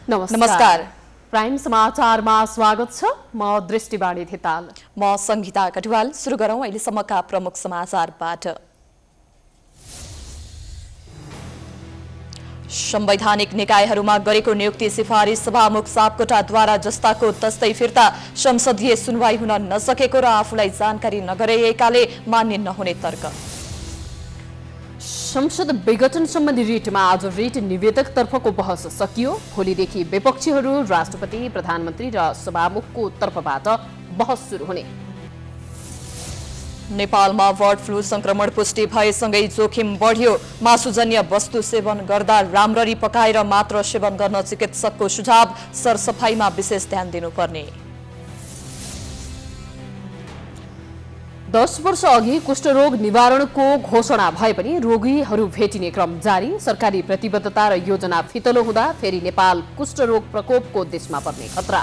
नमस्कार। प्राइम समाचारमा स्वागत छ। म दृष्टिवाणी धिताल। म संगीता कटुवाल। सुरु गरौं अहिलेसम्मका प्रमुख समाचारबाट। संवैधानिक निकायहरूमा गरेको नियुक्ति सिफारिस सभामुख सापकोटाद्वारा जस्ताको तस्तै फिर्ता। संसदीय सुनवाई हुन नसकेको र आफूलाई जानकारी नगराइएकाले मान्य नहुने तर्क। संसद विघटन सम्बन्धी रिटमा आज रिट निवेदक तर्फको बहस सकियो। भोलिदेखि विपक्षीहरू, राष्ट्रपति, प्रधानमन्त्री र सभामुखको तर्फबाट बहस सुरु हुने। नेपालमा बर्ड फ्लू संक्रमण पुष्टि भएसँगै जोखिम बढ्यो। मासुजन्य वस्तु सेवन गर्दा राम्ररी पकाएर मात्र सेवन गर्न चिकित्सकको सुझाव। सरसफाइमा विशेष ध्यान दिनुपर्ने। 10 वर्ष अघि कुष्ठरोग निवारणको घोषणा भए पनि रोगीहरू भेटिने क्रम जारी। सरकारी प्रतिबद्धता र योजना फितलो हुँदा फेरि नेपाल कुष्ठरोग प्रकोपको देशमा पर्ने खतरा।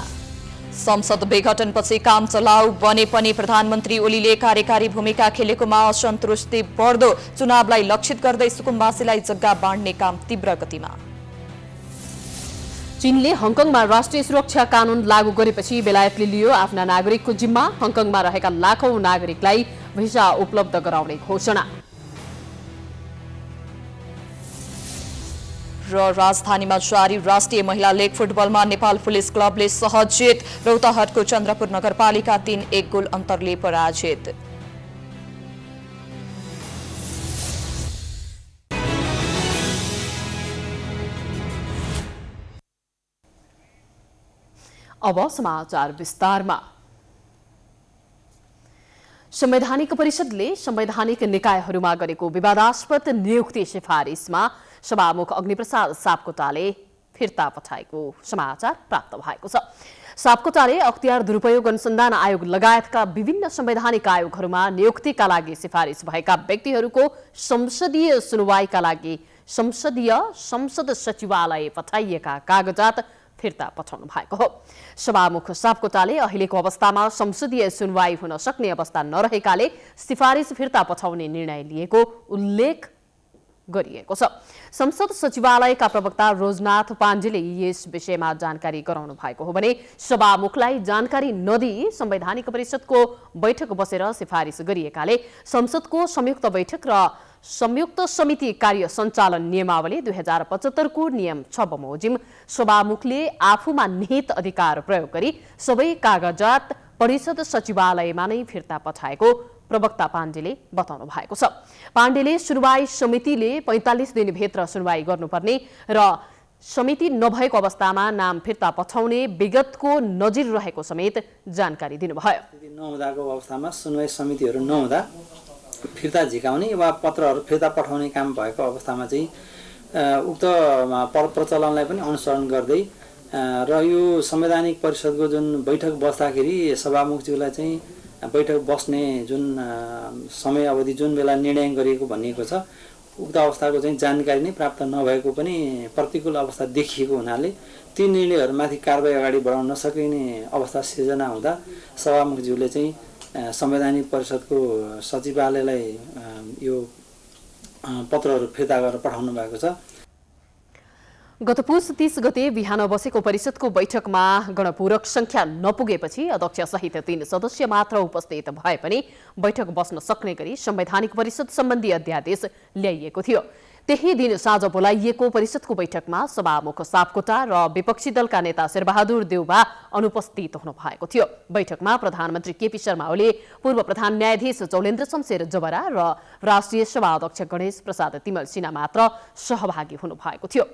संसद विघटनपछि काम चलाउ बने पनि प्रधानमन्त्री ओलीले कार्यकारी भूमिका खेलेकोमा असन्तुष्टि बढ्दो। चुनावलाई लक्षित गर्दै सुकुम्बासीलाई जग्गा बाँड्ने काम तीव्र गतिमा। चीनले हङकङमा राष्ट्रिय सुरक्षा कानून लागू गरेपछि बेलायतले लियो आफ्ना नागरिकको जिम्मा। हङकङमा रहेका लाखौं नागरिकलाई भिसा उपलब्ध गराउने घोषणा। र राजधानीमा जारी राष्ट्रिय महिला लीग फुटबलमा नेपाल पुलिस क्लबले सहज जित। रौतहटको चन्द्रपुर नगरपालिका 3-1 गोल अन्तरले पराजित। अब समाचार विस्तारमा। संवैधानिक परिषदले संवैधानिक निकायहरूमा गरेको विवादास्पद नियुक्ति सिफारिसमा सभामुख अग्निप्रसाद सापकोटाले फिर्ता पठाएको समाचार प्राप्त भएको छ। सापकोटाले अख्तियार दुरुपयोग अनुसन्धान आयोग लगायतका विभिन्न संवैधानिक आयोगहरूमा नियुक्तिका लागि सिफारिस भएका व्यक्तिहरूको संसदीय सुनवाईका लागि संसद सचिवालय पठाइएका कागजात फिर्ता पठाउनु भएको हो। सभामुख सापकोटाले अहिलेको अवस्थामा संसदीय सुनवाई हुन सक्ने अवस्था नरहेकाले सिफारिस फिर्ता पठाउने निर्णय लिएको उल्लेख गरिएको छ। संसद सचिवालयका प्रवक्ता रोजनाथ पाण्डेले यस विषयमा जानकारी गराउनु भएको हो भने सभामुखलाई जानकारी नदिई संवैधानिक परिषदको बैठक बसेर सिफारिस गरिएकाले संसदको संयुक्त बैठक र संयुक्त समिति कार्य सञ्चालन नियमावली 2075 को नियम 6 बमोजिम सभामुखले आफूमा निहित अधिकार प्रयोग गरी सबै कागजात परिषद सचिवालयमा नै फिर्ता पठाएको प्रवक्ता पाण्डेले बताउनु भएको छ। पाण्डेले सुनवाई समितिले 45 दिनभित्र सुनवाई गर्नुपर्ने र समिति नभएको अवस्थामा नाम फिर्ता पठाउने विगतको नजिर रहेको समेत जानकारी दिनुभयो। नहुँदाको अवस्थामा सुनवाई समितिहरू नहुँदा फिर्ता झिकाउने वा पत्रहरू फिर्ता पठाउने काम भएको अवस्थामा चाहिँ उक्त प्रचलनलाई पनि अनुसरण गर्दै र यो संवैधानिक परिषदको जुन बैठक बस्दाखेरि सभामुखज्यूलाई चाहिँ बैठक बस्ने जुन समय अवधि जुन बेला निर्णय गरिएको भनिएको छ उक्त अवस्थाको चाहिँ जानकारी नै प्राप्त नभएको पनि प्रतिकूल अवस्था देखिएको हुनाले ती निर्णयहरूमाथि कारबाही अगाडि बढाउन नसकिने अवस्था सिर्जना हुँदा सभामुखज्यूले चाहिँ संवैधानिक परिषदको सचिवालयलाई यो पत्रहरू फिर्ता गरेर पठाउनु भएको छ। गत पुस 30 गते बिहान बसेको परिषदको बैठकमा गणपूरक संख्या नपुगेपछि अध्यक्ष सहित 3 सदस्य मात्र उपस्थित भए पनि बैठक बस्न सक्ने गरी संवैधानिक परिषद सम्बन्धी अध्यादेश ल्याइएको थियो। त्यही दिन साँझ बोलाइएको परिषदको बैठकमा सभामुख सापकोटा र विपक्षी दलका नेता शेरबहादुर देउबा अनुपस्थित हुनु भएको थियो। बैठकमा प्रधानमन्त्री केपी शर्मा ओली, पूर्व प्रधान न्यायाधीश चौलेन्द्र शमशेर जबरा र राष्ट्रिय सभा अध्यक्ष गणेश प्रसाद तिमल सिन्हा मात्र सहभागी हुनु भएको थियो।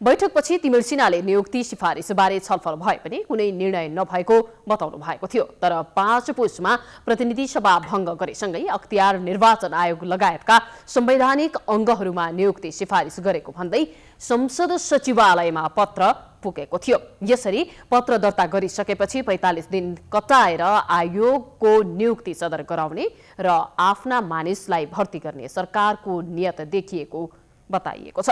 बैठकपछि तिमल सिन्हाले नियुक्ति सिफारिसबारे छलफल भए पनि कुनै निर्णय नभएको बताउनु भएको थियो। तर 5 पुसमा प्रतिनिधि सभा भङ्ग गरेसँगै अख्तियार निर्वाचन आयोग लगायतका संवैधानिक अङ्गहरूमा नियुक्ति सिफारिस गरेको भन्दै संसद सचिवालयमा पत्र पुगेको थियो। यसरी पत्र दर्ता गरिसकेपछि 45 दिन कटाएर आयोगको नियुक्ति सदर गराउने र आफ्ना मानिसलाई भर्ती गर्ने सरकारको नियत देखिएको बताइएको छ।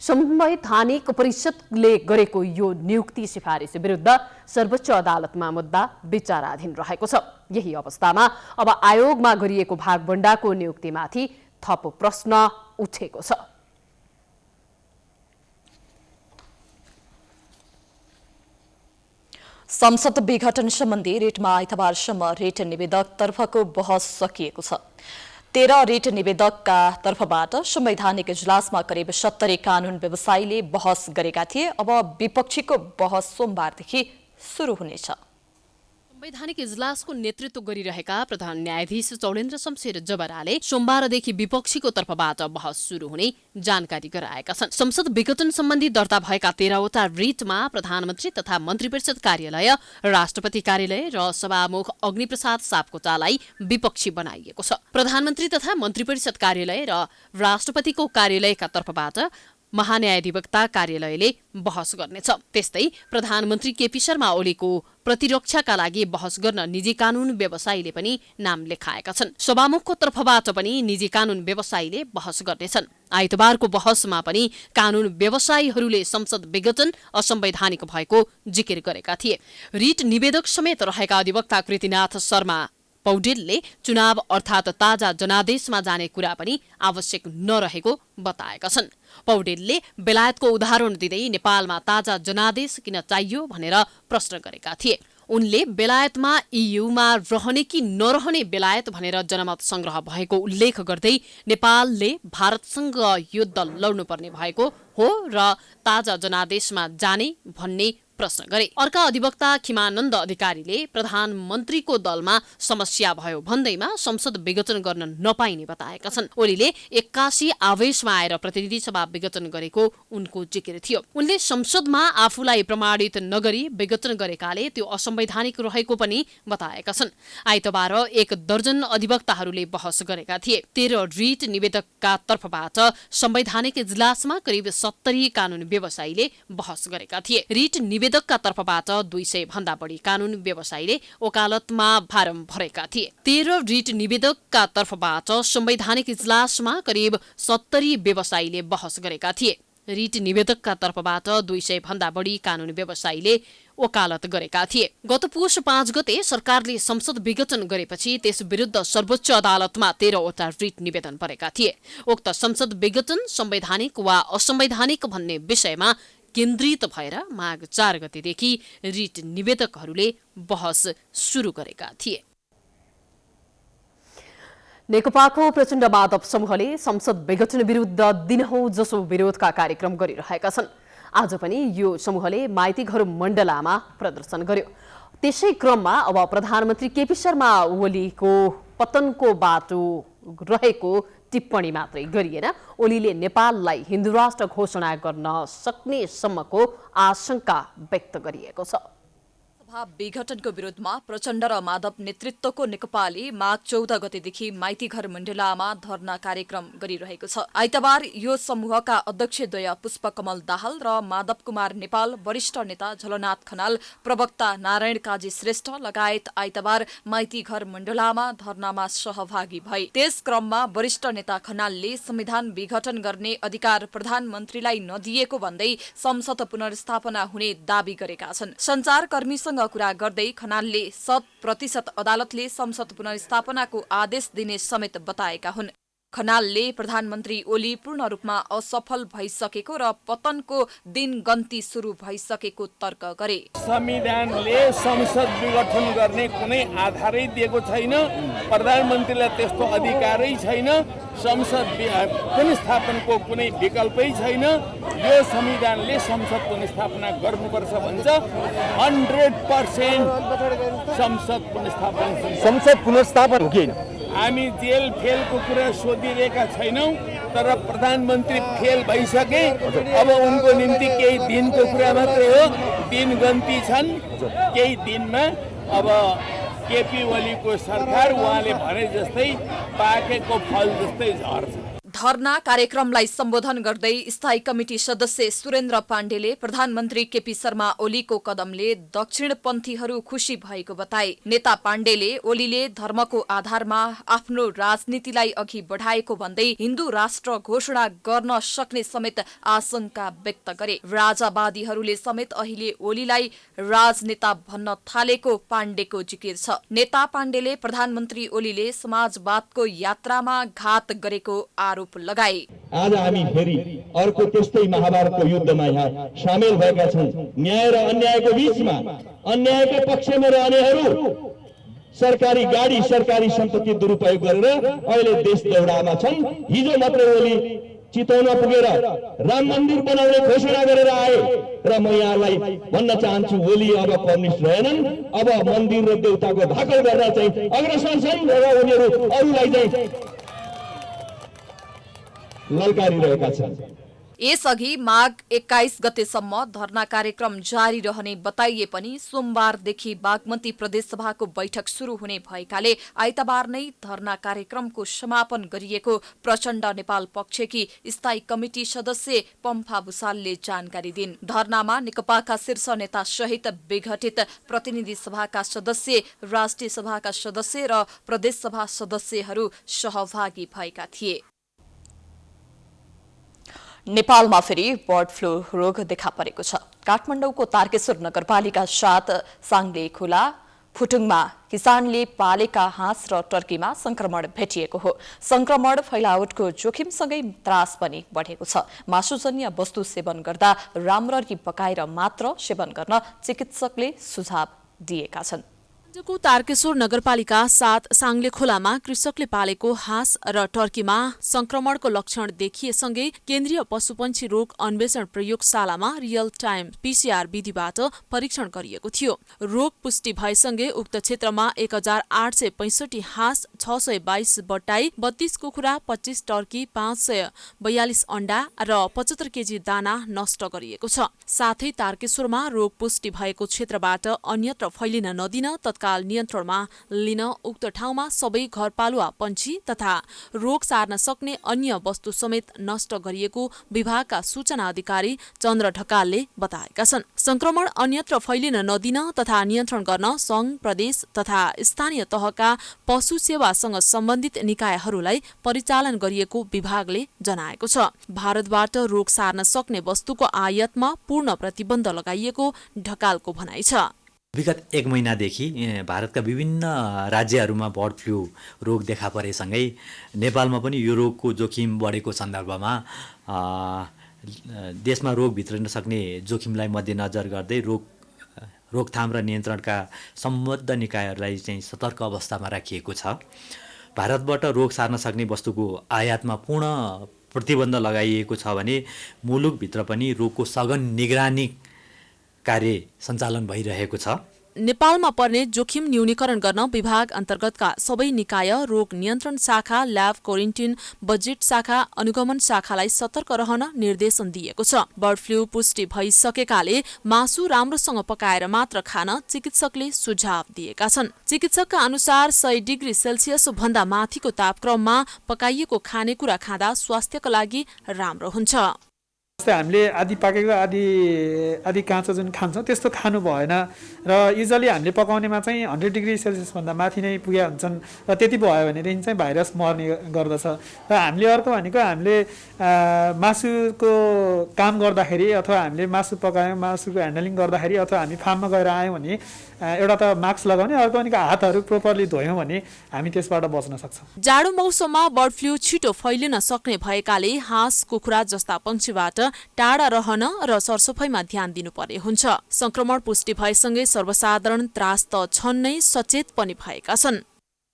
संवैधानिक परिषदले गरेको यो नियुक्ति सिफारिस विरुद्ध सर्वोच्च अदालतमा मुद्दा विचाराधीन रहेको छ। यही अवस्थामा अब आयोगमा गरिएको भागबण्डाको नियुक्तिमाथि थप प्रश्न उठेको छ। संसद विघटन सम्बन्धी रिटमा आइतबारसम्म रिट निवेदकतर्फको बहस सकिएको छ। 13 रिट निवेदकका तर्फबाट संवैधानिक इजलासमा करिब 70 कानून व्यवसायीले बहस गरेका थिए। अब विपक्षीको बहस सोमबारदेखि सुरु हुनेछ। संवैधानिक इजलासको नेतृत्व गरिरहेका प्रधान न्यायाधीश चौलेन्द्र शमशेर जबराले सोमबारदेखि विपक्षीको तर्फबाट बहस सुरु हुने जानकारी गराएका छन्। संसद विघटन सम्बन्धी दर्ता भएका 13वटा रिटमा प्रधानमन्त्री तथा मन्त्रीपरिषद कार्यालय, राष्ट्रपति कार्यालय र सभामुख अग्निप्रसाद सापकोटालाई विपक्षी बनाइएको छ। प्रधानमन्त्री तथा मन्त्रीपरिषद कार्यालय र राष्ट्रपतिको कार्यालयका तर्फबाट महान्यायाधिवक्ता कार्यालयले बहस गर्नेछ। त्यस्तै प्रधानमन्त्री केपी शर्मा ओलीको प्रतिरक्षाका लागि बहस गर्न निजी कानून व्यवसायीले पनि नाम लेखाएका छन्। सभामुखको तर्फबाट पनि निजी कानून व्यवसायीले बहस गर्नेछन्। आइतबारको बहसमा पनि कानून व्यवसायीहरूले संसद विघटन असंवैधानिक भएको जिकिर गरेका थिए। रिट निवेदक समेत रहेका अधिवक्ता कृतिनाथ शर्मा पौडेलले चुनाव अर्थात् ताजा जनादेशमा जाने कुरा पनि आवश्यक नरहेको बताएका छन्। पौडेलले बेलायतको उदाहरण दिँदै नेपालमा ताजा जनादेश किन चाहियो भनेर प्रश्न गरेका थिए। उनले बेलायतमा इयुमा रहने कि नरहने बेलायत भनेर जनमत संग्रह भएको उल्लेख गर्दै नेपालले भारतसँग युद्ध लड्नुपर्ने भएको हो र ताजा जनादेशमा जाने भन्ने प्रश्न गरे। अर्का अधिवक्ता खिमानन्द अधिकारीले प्रधानमन्त्रीको दलमा समस्या भयो भन्दैमा संसद विघटन गर्न नपाइने बताएका छन्। ओलीले 81 आवेशमा आएर प्रतिनिधि सभा विघटन गरेको उनको जिकिर थियो। उनले संसदमा आफूलाई प्रमाणित नगरी विघटन गरेकाले त्यो असंवैधानिक रहेको पनि बताएका छन्। आइतबार 1 दर्जन अधिवक्ताहरूले बहस गरेका थिए। 13 रिट निवेदकका तर्फबाट संवैधानिक इजलासमा करिब 70 कानून व्यवसायीले बहस गरेका थिए। रिट निवेदकका तर्फबाट 200 भन्दा बढी कानून व्यवसायीले वकालतमा फारम भरेका थिए। 13 रिट निवेदकका तर्फबाट संवैधानिक इजलासमा करिब 70 व्यवसायीले बहस गरेका थिए। रिट निवेदकका तर्फबाट 200 भन्दा बढी कानून व्यवसायीले वकालत गरेका थिए। गत पुष 5 गते सरकारले संसद विघटन गरेपछि त्यस विरुद्ध सर्वोच्च अदालतमा 13वटा रिट निवेदन परेका थिए। उक्त संसद विघटन संवैधानिक वा असंवैधानिक भन्ने विषयमा केन्द्रित भएर माघ 4 गतेदेखि रिट निवेदकहरूले बहस सुरु गरेका थिए। नेकपाको प्रचण्ड माधव समूहले संसद विघटन विरुद्ध दिनहौं जसो विरोधका कार्यक्रम गरिरहेका छन्। आज पनि यो समूहले माइतीघर मण्डलामा प्रदर्शन गर्यो। त्यसै क्रममा अब प्रधानमन्त्री केपी शर्मा ओलीको पतनको बाटो रहेको टिप्पणी मात्रै गरिएन, ओलीले नेपाललाई हिन्दू राष्ट्र घोषणा गर्न सक्ने सम्मको आशंका व्यक्त गरिएको छ। सभा विघटनको विरोधमा प्रचण्ड र माधव नेतृत्वको नेकपाले माघ 14 गतेदेखि माइतीघर मण्डलामा धरना कार्यक्रम गरिरहेको छ। आइतबार यो समूहका अध्यक्षद्वय पुष्पकमल दाहाल र माधव कुमार नेपाल, वरिष्ठ नेता झलनाथ खनाल, प्रवक्ता नारायण काजी श्रेष्ठ लगायत आइतबार माइतीघर मण्डलामा धरनामा सहभागी भए। त्यस क्रममा वरिष्ठ नेता खनालले संविधान विघटन गर्ने अधिकार प्रधानमन्त्रीलाई नदिएको भन्दै संसद पुनर्स्थापना हुने दावी गरेका छन्। सञ्चारकर्मीसँग कुरा गर्दै खनालले 100% अदालतले संसद पुनर्स्थापनाको आदेश दिने समेत बताएका हुन्। खनालले प्रधानमन्त्री ओली पूर्ण रूपमा असफल भइसकेको र पतनको दिन गन्ती सुरु भइसकेको तर्क गरे। संविधानले संसद विघटन गर्ने कुनै आधारै दिएको छैन, प्रधानमन्त्रीलाई त्यस्तो अधिकारै छैन, संसद पुनर्स्थापनको कुनै विकल्पै छैन। यो संविधानले संसद पुनर्स्थापना गर्नुपर्छ भन्छ। 100% संसद पुनर्स्थापन हो कि होइन? हामी जेल फेलको कुरा सोधिरहेका छैनौँ, तर प्रधानमन्त्री फेल भइसके। अब उनको निम्ति केही दिनको कुरा मात्रै हो, दिन गन्ती छन्। केही दिनमा अब केपी ओलीको सरकार उहाँले भने जस्तै पाकेको फल जस्तै झर्छ। धरना कार्यक्रमलाई सम्बोधन गर्दै स्थायी कमिटी सदस्य सुरेन्द्र पाण्डेले प्रधानमन्त्री केपी शर्मा ओलीको कदमले दक्षिणपन्थीहरू खुशी भएको बताए। नेता पाण्डेले ओलीले धर्मको आधारमा आफ्नो राजनीतिलाई अघि बढाएको भन्दै हिन्दू राष्ट्र घोषणा गर्न सक्ने समेत आशंका व्यक्त गरे। राजावादीहरूले समेत अहिले ओलीलाई राजनेता भन्न थालेको पाण्डेको जिकिर छ। नेता पाण्डेले प्रधानमन्त्री ओलीले समाजवादको यात्रामा घात गरेको आरोप आरोप लगाए। आज हामी फेरि अर्को त्यस्तै महाभारतको युद्धमा यहाँ सामेल भएका छौँ। न्याय र अन्यायको बीचमा अन्यायको पक्षमा रहनेहरू सरकारी गाडी सरकारी सम्पत्ति दुरुपयोग गरेर अहिले देश दौडामा छन्। हिजो मात्र ओली चितवनमा पुगेर राम मन्दिर बनाउने घोषणा गरेर आए र म यहाँलाई भन्न चाहन्छु ओली अब कम्युनिस्ट रहेनन्। अब मन्दिर र देउताको भाकल गर्न चाहिँ अग्रसर छन् र उनीहरू अरूलाई चाहिँ ललकारिरहेका छन्। यसअघि माघ 21 गतेसम्म धरना कार्यक्रम जारी रहने बताइए पनि सोमबारदेखि बागमती प्रदेशसभाको बैठक शुरू हुने भएकाले आइतबार नै धरना कार्यक्रमको समापन गरिएको प्रचण्ड नेपाल पक्षकी स्थायी कमिटी सदस्य पम्फा भुसालले जानकारी दिन्। धरनामा नेकपाका शीर्ष नेता सहित विघटित प्रतिनिधि सभाका सदस्य, राष्ट्रिय सभाका सदस्य र प्रदेशसभा सदस्यहरू सहभागी भएका थिए। नेपालमा फेरि बर्ड फ्लू रोग देखा परेको छ। काठमाडौँको तारकेश्वर नगरपालिका 7 साङ्ले खोला फुटुङमा किसानले पालेका हाँस र टर्कीमा संक्रमण भेटिएको हो। संक्रमण फैलावटको जोखिमसँगै त्रास पनि बढेको छ। मासुजन्य वस्तु सेवन गर्दा राम्ररी पकाएर मात्र सेवन गर्न चिकित्सकले सुझाव दिएका छन्। को तारकेश्वर नगरपालिका 7 साङ्ले खोलामा कृषकले पालेको हाँस र टर्कीमा संक्रमणको लक्षण देखिएसँगै केन्द्रीय पशुपन्छी रोग अन्वेषण प्रयोगशालामा रियल टाइम पीसीआर विधिबाट परीक्षण गरिएको थियो। रोग पुष्टि भएसँगै उक्त क्षेत्रमा 1865 हाँस, 622 बटाई, 32 कुखुरा, 25 टर्की, 542 अण्डा र 75 केजी दाना नष्ट गरिएको छ। साथै तारकेश्वरमा रोग पुष्टि भएको क्षेत्रबाट अन्यत्र फैलिन नदिन तत्काल नियन्त्रणमा लिन उक्त ठाउँमा सबै घरपालुवा पन्छी तथा रोग सार्न सक्ने अन्य वस्तु समेत नष्ट गरिएको विभागका सूचना अधिकारी चन्द्र ढकालले बताएका छन्। संक्रमण अन्यत्र फैलिन नदिन तथा नियन्त्रण गर्न संघ, प्रदेश तथा स्थानीय तहका पशु सेवासँग सम्बन्धित निकायहरूलाई परिचालन गरिएको विभागले जनाएको छ। भारतबाट रोग सार्न सक्ने वस्तुको आयातमा पूर्ण प्रतिबन्ध लगाइएको ढकालको भनाइ छ। विगत 1 महिनादेखि भारतका विभिन्न राज्यहरूमा बर्ड फ्लू रोग देखा परेसँगै नेपालमा पनि यो रोगको जोखिम बढेको सन्दर्भमा देशमा रोग भित्रिन सक्ने जोखिमलाई मध्यनजर गर्दै रोकथाम र नियन्त्रणका सम्बद्ध निकायहरूलाई चाहिँ सतर्क अवस्थामा राखिएको छ। भारतबाट रोग सार्न सक्ने वस्तुको आयातमा पूर्ण प्रतिबन्ध लगाइएको छ भने मुलुकभित्र पनि रोगको सघन निगरानी कार्य सञ्चालन भइरहेको छ। नेपालमा पर्ने जोखिम न्यूनीकरण गर्न विभाग अन्तर्गतका सबै निकाय, रोग नियन्त्रण शाखा, ल्याब क्वारेन्टिन, बजेट शाखा, अनुगमन शाखालाई सतर्क रहन निर्देशन दिएको छ। बर्ड फ्लू पुष्टि भइसकेकाले मासु राम्रोसँग पकाएर मात्र खान चिकित्सकले सुझाव दिएका छन्। चिकित्सकका अनुसार 100 डिग्री सेल्सियस भन्दा माथिको तापक्रममा पकाइएको खानेकुरा खाँदा स्वास्थ्यका लागि राम्रो हुन्छ। जस्तै हामीले आधी पाकेको आधी काँचो जुन खान्छौँ त्यस्तो खानु भएन र युजली हामीले पकाउनेमा चाहिँ 100 डिग्री सेल्सियस भन्दा माथि नै पुगे हुन्छन् र त्यति भयो भनेदेखि चाहिँ भाइरस मर्ने गर्दछ। र हामीले अर्को भनेको हामीले मासुको काम गर्दाखेरि अथवा हामीले मासु पकायौँ, मासुको ह्यान्डलिङ गर्दाखेरि अथवा हामी फार्ममा गएर आयौँ भने एउटा त मास्क लगाउने, अर्को भनेको हातहरू प्रोपरली धोयौँ भने हामी त्यसबाट बच्न सक्छौँ। जाडो मौसममा बर्ड फ्लू छिटो फैलिन सक्ने भएकाले हाँस, कुखुरा जस्ता पक्षीबाट टाढा रहन र सरसफाइमा ध्यान दिनुपर्ने हुन्छ। संक्रमण पुष्टि भएसँगै सर्वसाधारण त्रास त छन् नै, सचेत पनि भएका छन्।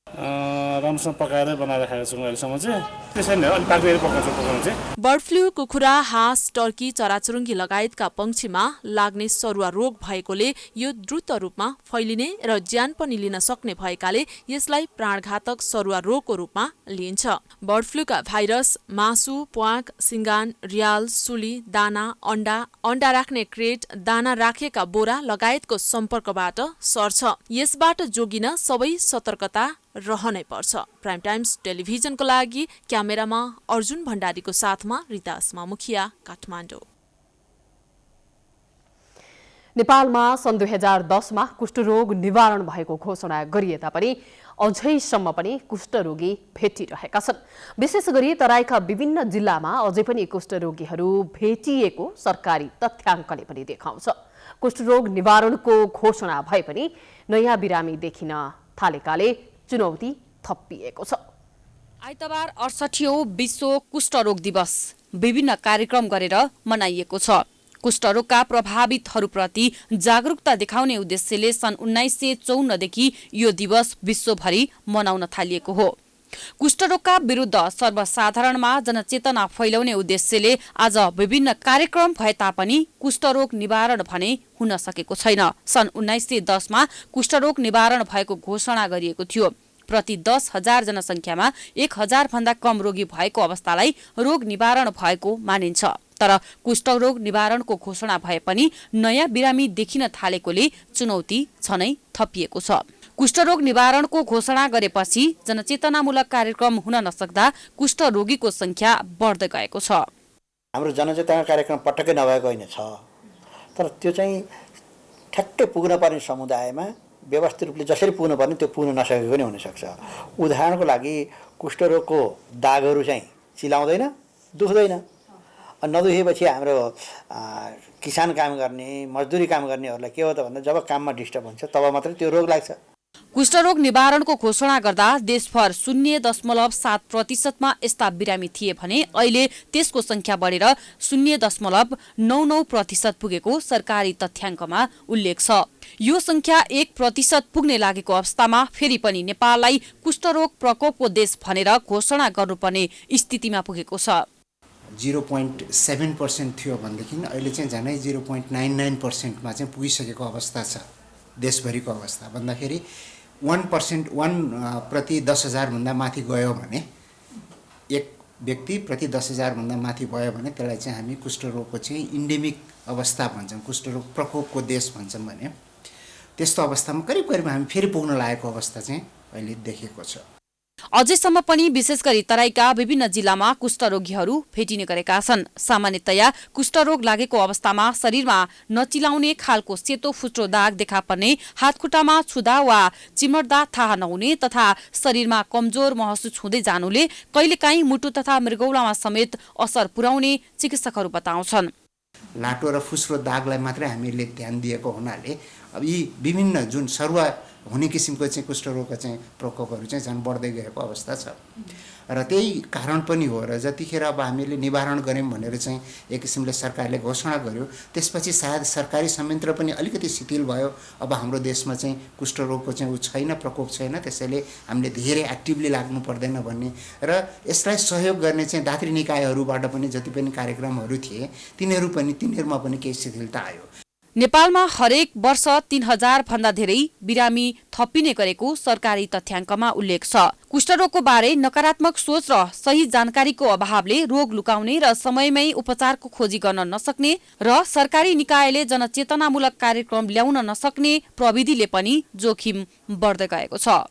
राम्रोसँग पकाएर बनाएर खाएको छौँ अहिलेसम्म चाहिँ, त्यसैले अलिक पाकेर पकाउँछौँ चाहिँ। बर्ड फ्लू कुखुरा, हाँस, टर्की, चराचुरुङ्गी लगायतका पक्षीमा लाग्ने सरुवा रोग भएकोले यो द्रुत रूपमा फैलिने र ज्यान पनि लिन सक्ने भएकाले यसलाई प्राणघातक सरुवा रोगको रूपमा लिइन्छ। बर्ड फ्लूका भाइरस मासु, प्वाँख, सिङ्गान, रियाल, सुली, दाना, अण्डा राख्ने क्रेट, दाना राखेका बोरा लगायतको सम्पर्कबाट सर्छ। यसबाट जोगिन सबै सतर्कता रहनै पर्छ। प्राइम टाइम्स टेलिभिजनको लागि क्यामेरामा अर्जुन भण्डारीको साथमा रिता अस्मा मुखिया, काठमाडौँ। नेपालमा सन् 2010मा कुष्ठरोग निवारण भएको घोषणा गरिए तापनि अझैसम्म पनि कुष्ठरोगी भेटिरहेका छन्। विशेष गरी तराईका विभिन्न जिल्लामा अझै पनि कुष्ठरोगीहरू भेटिएको सरकारी तथ्याङ्कले पनि देखाउँछ। कुष्ठरोग निवारणको घोषणा भए पनि नयाँ बिरामी देखिन थालेकाले चुनौती थपिएको छ। आइतबार 68औं विश्व कुष्ठरोग दिवस विभिन्न कार्यक्रम गरेर मनाइएको छ। कुष्ठरोगका प्रभावितहरूप्रति जागरुकता देखाउने उद्देश्यले सन् 1954 देखि यो दिवस विश्वभरि मनाउन थालिएको हो। कुष्ठरोगका विरुद्ध सर्वसाधारणमा जनचेतना फैलाउने उद्देश्यले आज विभिन्न कार्यक्रम भए तापनि कुष्ठरोग निवारण भने हुन सकेको छैन। सन् 1910 मा कुष्ठरोग निवारण भएको घोषणा गरिएको थियो। प्रति 10,000 जनसङ्ख्यामा 1,000 भन्दा कम रोगी भएको अवस्थालाई रोग निवारण भएको मानिन्छ। तर कुष्ठरोग निवारणको घोषणा भए पनि नयाँ बिरामी देखिन थालेकोले चुनौती झनै थपिएको छ। कुष्ठरोग निवारणको घोषणा गरेपछि जनचेतनामूलक कार्यक्रम हुन नसक्दा कुष्ठरोगीको संख्या बढ्दै गएको छ। हाम्रो जनचेतना कार्यक्रम पटक्कै नभएको होइन छ, तर त्यो चाहिँ ठ्याक्कै पुग्न पर्ने समुदायमा व्यवस्थित रूपले जसरी पुग्न पर्ने त्यो पुग्न नसकेको पनि हुनसक्छ। उदाहरणको लागि कुष्ठरोगको दागहरू चाहिँ चिलाउँदैन, दुख्दैन। नदुखेपछि हाम्रो किसान काम गर्ने, मजदुरी काम गर्नेहरूलाई के हो त भन्दा जब काममा डिस्टर्ब हुन्छ तब मात्रै त्यो रोग लाग्छ। कुष्ठरोग निवारणको घोषणा गर्दा देशभर 0.7% मा यस्ता बिरामी थिए भने अहिले त्यसको संख्या बढेर 0.99% पुगेको सरकारी तथ्याङ्कमा उल्लेख छ। यो संख्या 1% पुग्ने लागेको अवस्थामा फेरि पनि नेपाललाई कुष्ठरोग प्रकोपको देश भनेर घोषणा गर्नुपर्ने स्थितिमा पुगेको छ। 0.7% थियो भनेदेखि अहिले चाहिँ झनै 0.99% मा चाहिँ पुगिसकेको अवस्था छ। देशभरिको अवस्था भन्दाखेरि 1% प्रति 10,000 भन्दा माथि गयो भने, एक व्यक्ति प्रति 10,000 भन्दा माथि भयो भने त्यसलाई चाहिँ हामी कुष्ठरोगको चाहिँ इन्डेमिक अवस्था भन्छौँ, कुष्ठरोग प्रकोपको देश भन्छौँ भने त्यस्तो अवस्थामा करिब करिब हामी फेरि पुग्न लागेको अवस्था चाहिँ अहिले देखिएको छ। अझैसम्म पनि विशेष गरी तराईका विभिन्न जिल्लामा कुष्ठरोगीहरू भेटिने गरेका छन्। सामान्यतया कुष्ठरोग लागेको अवस्थामा शरीरमा नचिलाउने खालको सेतो फुच्रो दाग देखा पर्ने, हातखुट्टामा छुँदा वा चिमर्दा थाहा नहुने तथा शरीरमा कमजोर महसुस हुँदै जानुले कहिलेकाहीँ मुटु तथा मृगौलामा समेत असर पुर्याउने चिकित्सकहरू बताउँछन्। लाटो र फुस्रो दागलाई मात्रै हामीले ध्यान दिएको हुनाले अब यी विभिन्न जुन सरुवा हुने किसिमको चाहिँ कुष्ठरोगको चाहिँ प्रकोपहरू चाहिँ झन् बढ्दै गएको अवस्था छ र त्यही कारण पनि हो। र जतिखेर अब हामीले निवारण गऱ्यौँ भनेर चाहिँ एक किसिमले सरकारले घोषणा गर्यो, त्यसपछि सायद सरकारी संयन्त्र पनि अलिकति शिथिल भयो। अब हाम्रो देशमा चाहिँ कुष्ठरोगको चाहिँ ऊ छैन, प्रकोप छैन, त्यसैले हामीले धेरै एक्टिभली लाग्नु पर्दैन भन्ने र यसलाई सहयोग गर्ने चाहिँ दात्री निकायहरूबाट पनि जति पनि कार्यक्रमहरू थिए तिनीहरूमा पनि केही शिथिलता आयो। नेपालमा हरेक वर्ष 3,000 भन्दा धेरै बिरामी थपिने गरेको सरकारी तथ्याङ्कमा उल्लेख छ। कुष्ठरोगको बारे नकारात्मक सोच र सही जानकारीको अभावले रोग लुकाउने र समयमै उपचारको खोजी गर्न नसक्ने र सरकारी निकायले जनचेतनामूलक कार्यक्रम ल्याउन नसक्ने प्रविधिले पनि जोखिम बढ्दै गएको छ।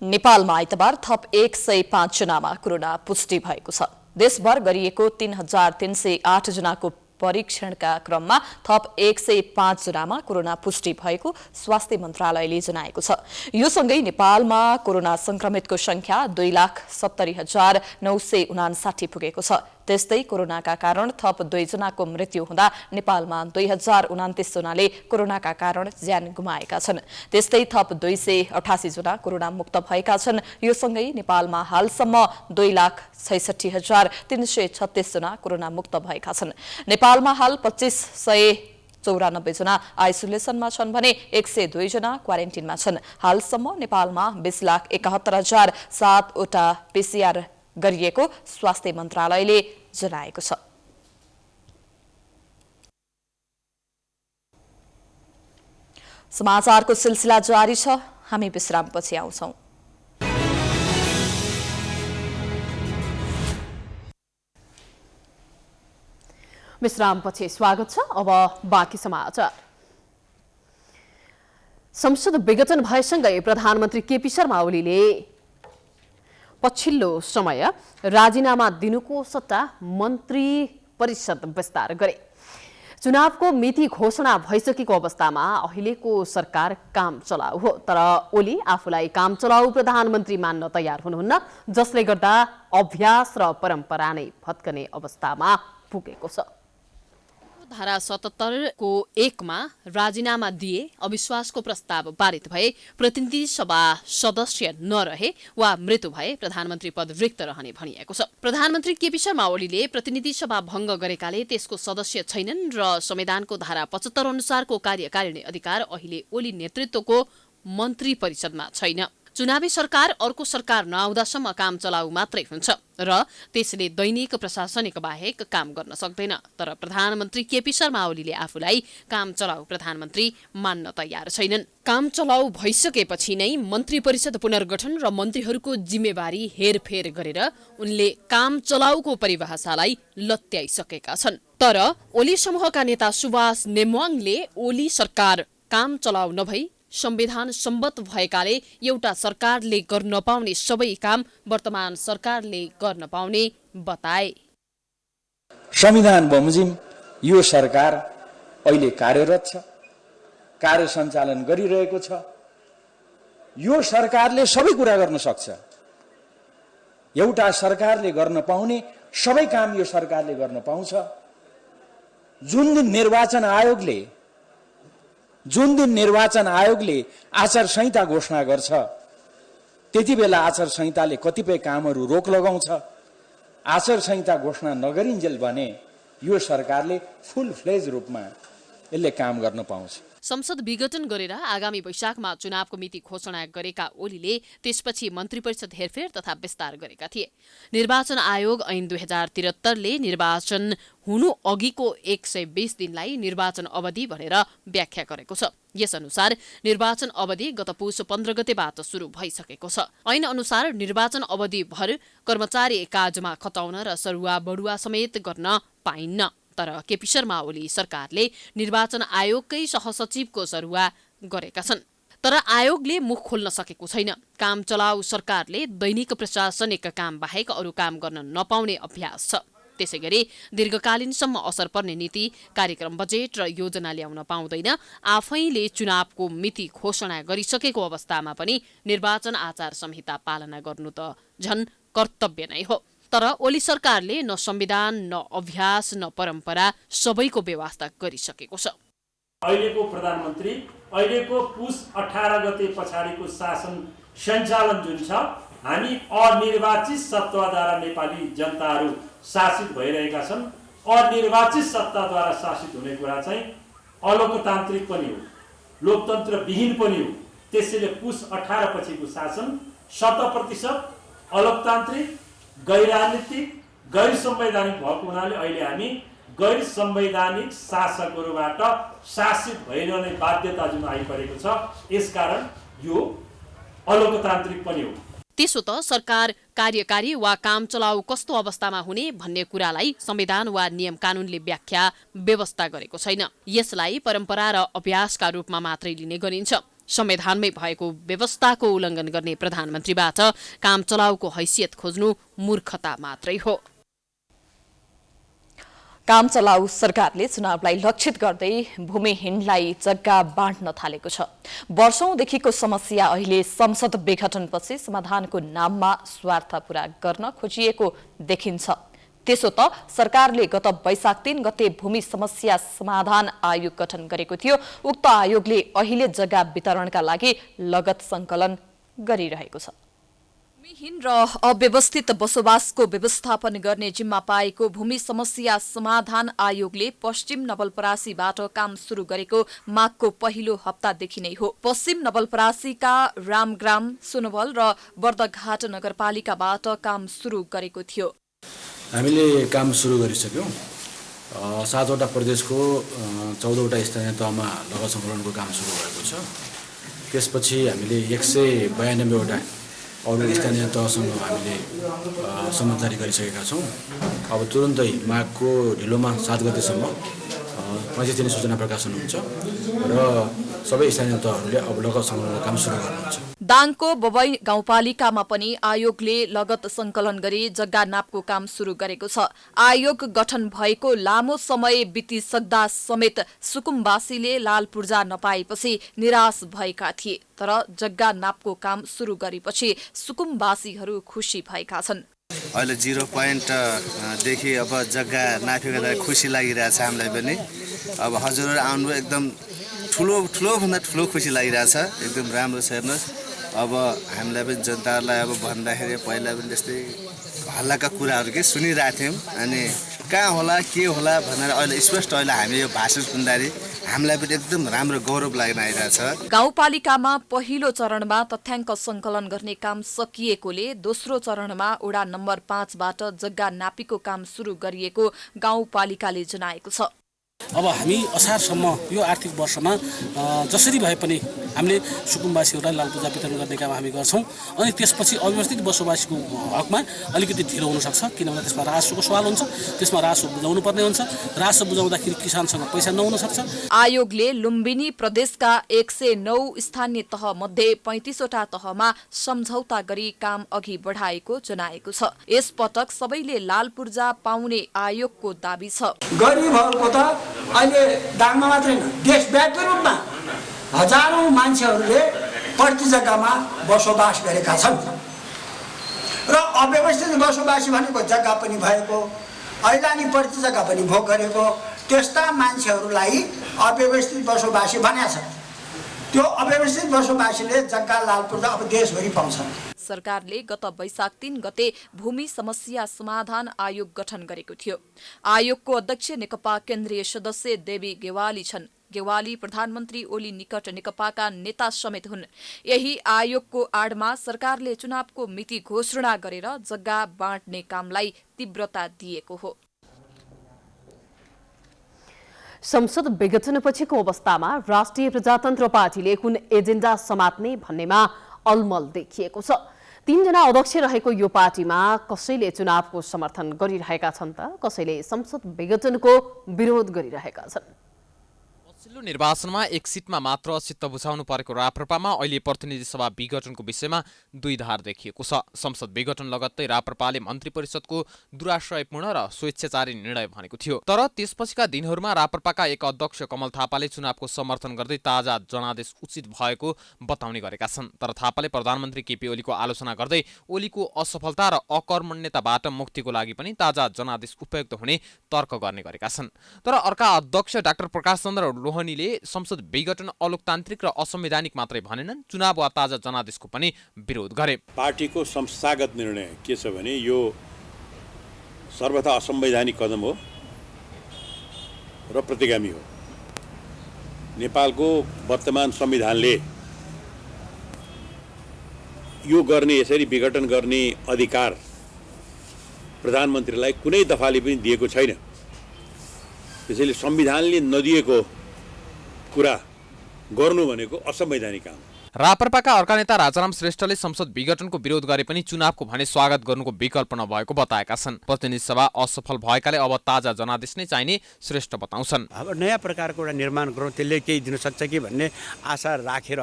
नेपालमा आइतबार थप 105 जनामा कोरोना पुष्टि भएको छ। देशभर गरिएको 3,308 जनाको परीक्षणका क्रममा थप 105 जनामा कोरोना पुष्टि भएको स्वास्थ्य मन्त्रालयले जनाएको छ। यो सँगै नेपालमा कोरोना संक्रमितको संख्या 2,70,959 पुगेको छ। त्यस्तै कोरोनाका कारण थप 2 जनाको मृत्यु हुँदा नेपालमा 2,029 जनाले कोरोनाका कारण ज्यान गुमाएका छन्। त्यस्तै थप 288 जना कोरोना मुक्त भएका छन्। यो सँगै नेपालमा हालसम्म 2,66,336 जना कोरोना मुक्त भएका छन्। नेपालमा हाल 2,594 जना आइसोलेसनमा छन् भने 102 जना क्वारेन्टिनमा छन्। हालसम्म नेपालमा 20,71,007 वटा PCR गरिएको स्वास्थ्य मन्त्रालयले जनाएको छ। समाचारको सिलसिला जारी छ, हामी विश्रामपछि आउँछौं। विश्रामपछि स्वागत छ। अब बाँकी समाचार। संसद विघटन भएसँगै प्रधानमन्त्री केपी शर्मा ओलीले पछिल्लो समय राजीनामा दिनुको सट्टा मन्त्री परिषद विस्तार गरे। चुनावको मिति घोषणा भइसकेको अवस्थामा अहिलेको सरकार काम चलाउ हो, तर ओली आफूलाई काम चलाउ प्रधानमन्त्री मान्न तयार हुनुहुन्न, जसले गर्दा अभ्यास र परम्परा नै भत्कने अवस्थामा पुगेको छ। धारा 77 को 1 मा राजीनामा दिए अविश्वासको प्रस्ताव पारित भए प्रतिनिधि सभा सदस्य नरहे वा मृत्यु भए प्रधानमन्त्री पद रिक्त रहने भनिएको छ। प्रधानमन्त्री केपी शर्मा ओलीले प्रतिनिधि सभा भङ्ग गरेकाले त्यसको सदस्य छैनन् र संविधानको धारा 75 अनुसारको कार्यकारिणी अधिकार अहिले ओली नेतृत्वको मन्त्री परिषदमा छैन। चुनावी सरकार अर्को सरकार नआउँदासम्म काम चलाउ मात्रै हुन्छ र त्यसले दैनिक प्रशासनिक बाहेक काम गर्न सक्दैन। तर प्रधानमन्त्री केपी शर्मा ओलीले आफूलाई काम चलाउ प्रधानमन्त्री मान्न तयार छैनन्। काम चलाउ भइसकेपछि नै मन्त्री परिषद पुनर्गठन र मन्त्रीहरूको जिम्मेवारी हेरफेर गरेर उनले काम चलाउको परिभाषालाई लत्याइसकेका छन्। तर ओली समूहका नेता सुभाष नेमवाङले ओली सरकार काम चलाउ नभई संविधान सम्मत भएकाले एउटा सरकारले गर्न पाउने सबै काम वर्तमान सरकारले गर्न पाउने बताए। संविधान बमोजिम यो सरकार अहिले कार्यरत छ, कार्य सञ्चालन गरिरहेको छ। यो सरकारले सबै कुरा गर्न सक्छ। एउटा सरकारले गर्न पाउने सबै काम यो सरकारले गर्न पाउँछ। जुन दिन निर्वाचन आयोगले आचार संहिता घोषणा गर्छ त्यति बेला आचार संहिताले कतिपय कामहरू रोक लगाउँछ। आचार संहिता घोषणा नगरिन्जेल भने यो सरकारले फुल फ्लेज रूपमा यसले काम गर्न पाउँछ। संसद विघटन गरेर आगामी वैशाखमा चुनावको मिति घोषणा गरेका ओलीले त्यसपछि मन्त्री परिषद हेरफेर तथा विस्तार गरेका थिए। निर्वाचन आयोग ऐन 2073ले निर्वाचन हुनु अघिको 120 दिनलाई निर्वाचन अवधि भनेर व्याख्या गरेको छ। यसअनुसार निर्वाचन अवधि गत पुस 15 गतेबाट सुरु भइसकेको छ। ऐन अनुसार निर्वाचन अवधि भर कर्मचारी काजमा खटाउन र सरुवा बढुवा समेत गर्न पाइन्न। तर केपी शर्मा ओली सरकारले निर्वाचन आयोगकै सहसचिवको सरुवा गरेका छन्। तर आयोगले मुख खोल्न सकेको छैन। काम चलाउ सरकारले दैनिक प्रशासनिक काम बाहेक अरू काम गर्न नपाउने अभ्यास छ। त्यसैगरी दीर्घकालीनसम्म असर पर्ने नीति, कार्यक्रम, बजेट र योजना ल्याउन पाउँदैन। आफैले चुनावको मिति घोषणा गरिसकेको अवस्थामा पनि निर्वाचन आचार संहिता पालना गर्नु त झन् कर्तव्य नै हो। तर ओली सरकारले न संविधान, न अभ्यास, न परम्परा सबैको व्यवस्था गरिसकेको छ। अहिलेको प्रधानमन्त्री अहिलेको पुस 18 गते पछाडिको शासन सञ्चालन जुन छ, हामी अनिर्वाचित सत्ताद्वारा नेपाली जनताहरू शासित भइरहेका छन्। अनिर्वाचित सत्ताद्वारा शासित हुने कुरा चाहिँ अलोकतान्त्रिक पनि हो, लोकतन्त्रविहीन पनि हो। त्यसैले पुस 18 पछिको शासन 100% अलोकतान्त्रिक, गैर राजनीतिक, गैर संवैधानिक भएको हुनाले अहिले हामी गैर संवैधानिक शासकहरूबाट शासित भइरहने बाध्यता जुन आइपरेको छ, यसकारण यो अलोकतान्त्रिक पनि हो। त्यसो त सरकार कार्यकारी वा काम चलाउ कस्तो अवस्थामा हुने भन्ने कुरालाई संविधान वा नियम कानूनले व्याख्या व्यवस्था गरेको छैन। यसलाई परम्परा र अभ्यासका रूपमा मात्रै लिने गरिन्छ। संविधानमै भएको व्यवस्थाको उल्लङ्घन गर्ने प्रधानमन्त्रीबाट काम चलाउको हैसियत खोज्नु मूर्खता मात्रै हो। काम चलाउ सरकारले चुनावलाई लक्षित गर्दै भूमिहीनलाई जग्गा बाँड्न थालेको छ। वर्षौंदेखिको समस्या अहिले संसद विघटनपछि समाधानको नाममा स्वार्थ पूरा गर्न खोजिएको देखिन्छ। त्यसो त सरकारले गत वैशाख 3 गते भूमि समस्या समाधान आयोग गठन गरेको थियो। उक्त आयोगले अहिले जग्गा वितरणका लागि लगत संकलन गरिरहेको छ। भूमिहीन र अव्यवस्थित बसोबासको व्यवस्थापन गर्ने जिम्मा पाएको भूमि समस्या समाधान आयोगले पश्चिम नवलपरासीबाट काम सुरु गरेको माघको पहिलो हप्तादेखि नै हो। पश्चिम नवलपरासीका रामग्राम, सुनवल र बर्दघाट नगरपालिकाबाट काम सुरु गरेको थियो। हामीले काम सुरु गरिसक्यौँ। 7वटा प्रदेशको 14वटा स्थानीय तहमा लगत सङ्कलनको काम सुरु भएको छ। त्यसपछि हामीले 192वटा अरू स्थानीय तहसँग हामीले समझदारी गरिसकेका छौँ। अब तुरुन्तै माघको ढिलोमा 7 गतेसम्म पछि दिने सूचना प्रकाशन हुन्छ र सबै स्थानीय तहहरूले अब लगत सङ्कलनको काम सुरु गर्नुहुन्छ। दाङको बबई गाउँपालिकामा पनि आयोगले लगत संकलन गरी जग्गा नापको काम सुरु गरेको छ। आयोग गठन भएको लामो समय बितिसक्दा समेत सुकुम्बासीले लाल पूर्जा नपाएपछि निराश भएका थिए। तर जग्गा नापको काम सुरु गरेपछि सुकुम्बासीहरू खुसी भएका छन्। अहिले 0 पोइन्टदेखि अब जग्गा नाफिँदा खुसी लागिरहेछ हामीलाई पनि। अब हजुरहरू आउनु एकदम ठुलोभन्दा ठुलो खुसी लागिरहेछ, एकदम राम्रो छ। हेर्नुहोस् अब हामीलाई पनि जनताहरूलाई अब भन्दाखेरि पहिला पनि त्यस्तै हल्लाका कुराहरू के सुनिरहेको थियौँ, अनि कहाँ होला के होला भनेर अहिले स्पष्ट अहिले हामी यो भाषण सुन्दाखेरि हामीलाई पनि एकदम राम्रो गौरव लाग्न आइरहेछ। गाउँपालिकामा पहिलो चरणमा तथ्याङ्क सङ्कलन गर्ने काम सकिएकोले दोस्रो चरणमा वडा नम्बर 5बाट जग्गा नापीको काम सुरु गरिएको गाउँपालिकाले जनाएको छ। अब हामी असारसम्म यो आर्थिक वर्षमा जसरी भए पनि हामीले सुकुम्बासीहरूलाई लाल पूजा वितरण गर्ने काम हामी गर्छौँ। अनि त्यसपछि अव्यवस्थित बसोबासीको हकमा अलिकति ढिलो हुनसक्छ, किनभने त्यसमा राजस्वको सवाल हुन्छ, त्यसमा राजस्व बुझाउनु पर्ने हुन्छ। राजस्व बुझाउँदाखेरि किसानसँग पैसा नहुन सक्छ। आयोगले लुम्बिनी प्रदेशका 109 स्थानीय तह मध्ये 35वटा तहमा सम्झौता गरी काम अघि बढाएको जनाएको छ। यसपटक सबैले लाल पूर्जा पाउने आयोगको दाबी छ। गरिबहरूको त अहिले दाङमा मात्रै होइन, देशव्यापी रूपमा हजारौं मान्छेहरूले प्रति जग्गामा बसोबास गरेका छन् र अव्यवस्थित बसोबासी भनेको जग्गा पनि भएको, ऐलानी प्रति जग्गा पनि भोग गरेको, त्यस्ता मान्छेहरूलाई अव्यवस्थित बसोबासी भनेको छ। त्यो अव्यवस्थित बसोबासीले जग्गा लाल पूर्जा अब देशभरि पाउँछ। सरकारले गत वैशाख 3 गते भूमि समस्या समाधान आयोग गठन गरेको थियो। आयोगको अध्यक्ष नेकपा केन्द्रीय सदस्य देवी गेवाली छन्। गेवाली प्रधानमन्त्री ओली निकट नेकपाका नेता समेत हुन्। यही आयोगको आडमा सरकारले चुनावको मिति घोषणा गरेर जग्गा बाँड्ने कामलाई तीव्रता दिएको हो। संसद विघटनपछिको अवस्थामा राष्ट्रिय प्रजातन्त्र पार्टीले कुन एजेन्डा समात्ने भन्नेमा अलमल देखिएको छ। 3 जना अध्यक्ष रहेको यो पार्टीमा कसैले चुनावको समर्थन गरिरहेका छन् त कसैले संसद विघटनको विरोध गरिरहेका छन्। पछिल्लो निर्वाचनमा एक सिटमा मात्र चित्त बुझाउनु परेको राप्रपामा अहिले प्रतिनिधि सभा विघटनको विषयमा दुई धार देखिएको छ। संसद विघटन लगत्तै राप्रपाले मन्त्री परिषदको दुराश्रयपूर्ण र स्वेच्छाचारी निर्णय भनेको थियो। तर त्यसपछिका दिनहरूमा राप्रपाका एक अध्यक्ष कमल थापाले चुनावको समर्थन गर्दै ताजा जनादेश उचित भएको बताउने गरेका छन्। तर थापाले प्रधानमन्त्री केपी ओलीको आलोचना गर्दै ओलीको असफलता र अकर्मण्यताबाट मुक्तिको लागि पनि ताजा जनादेश उपयुक्त हुने तर्क गर्ने गरेका छन्। तर अर्का अध्यक्ष डाक्टर प्रकाश चन्द्र लोहनीले संसद विघटन अलोकतान्त्रिक र असंवैधानिक मात्रै भनेनन्, चुनाव वा ताजा जनादेशको पनि विरोध गरे। पार्टीको संस्थागत निर्णय के छ भने यो सर्वथा असंवैधानिक कदम हो र प्रतिगामी हो। नेपालको वर्तमान संविधानले यो गर्ने, यसरी विघटन गर्ने अधिकार प्रधानमन्त्रीलाई कुनै दफाले पनि दिएको छैन। त्यसैले संविधानले नदिएको कुरा गर्नु भनेको असंवैधानिक काम। राप्रपाका अर्का नेता राजाराम श्रेष्ठले संसद विघटनको विरोध गरे पनि चुनावको भने स्वागत गर्नुको विकल्प नभएको बताएका छन्। प्रतिनिधि सभा असफल भएकाले अब ताजा जनादेश नै चाहिने श्रेष्ठ बताउँछन्। अब नयाँ प्रकारको एउटा निर्माण गरौँ, त्यसले केही दिन सक्छ कि भन्ने आशा राखेर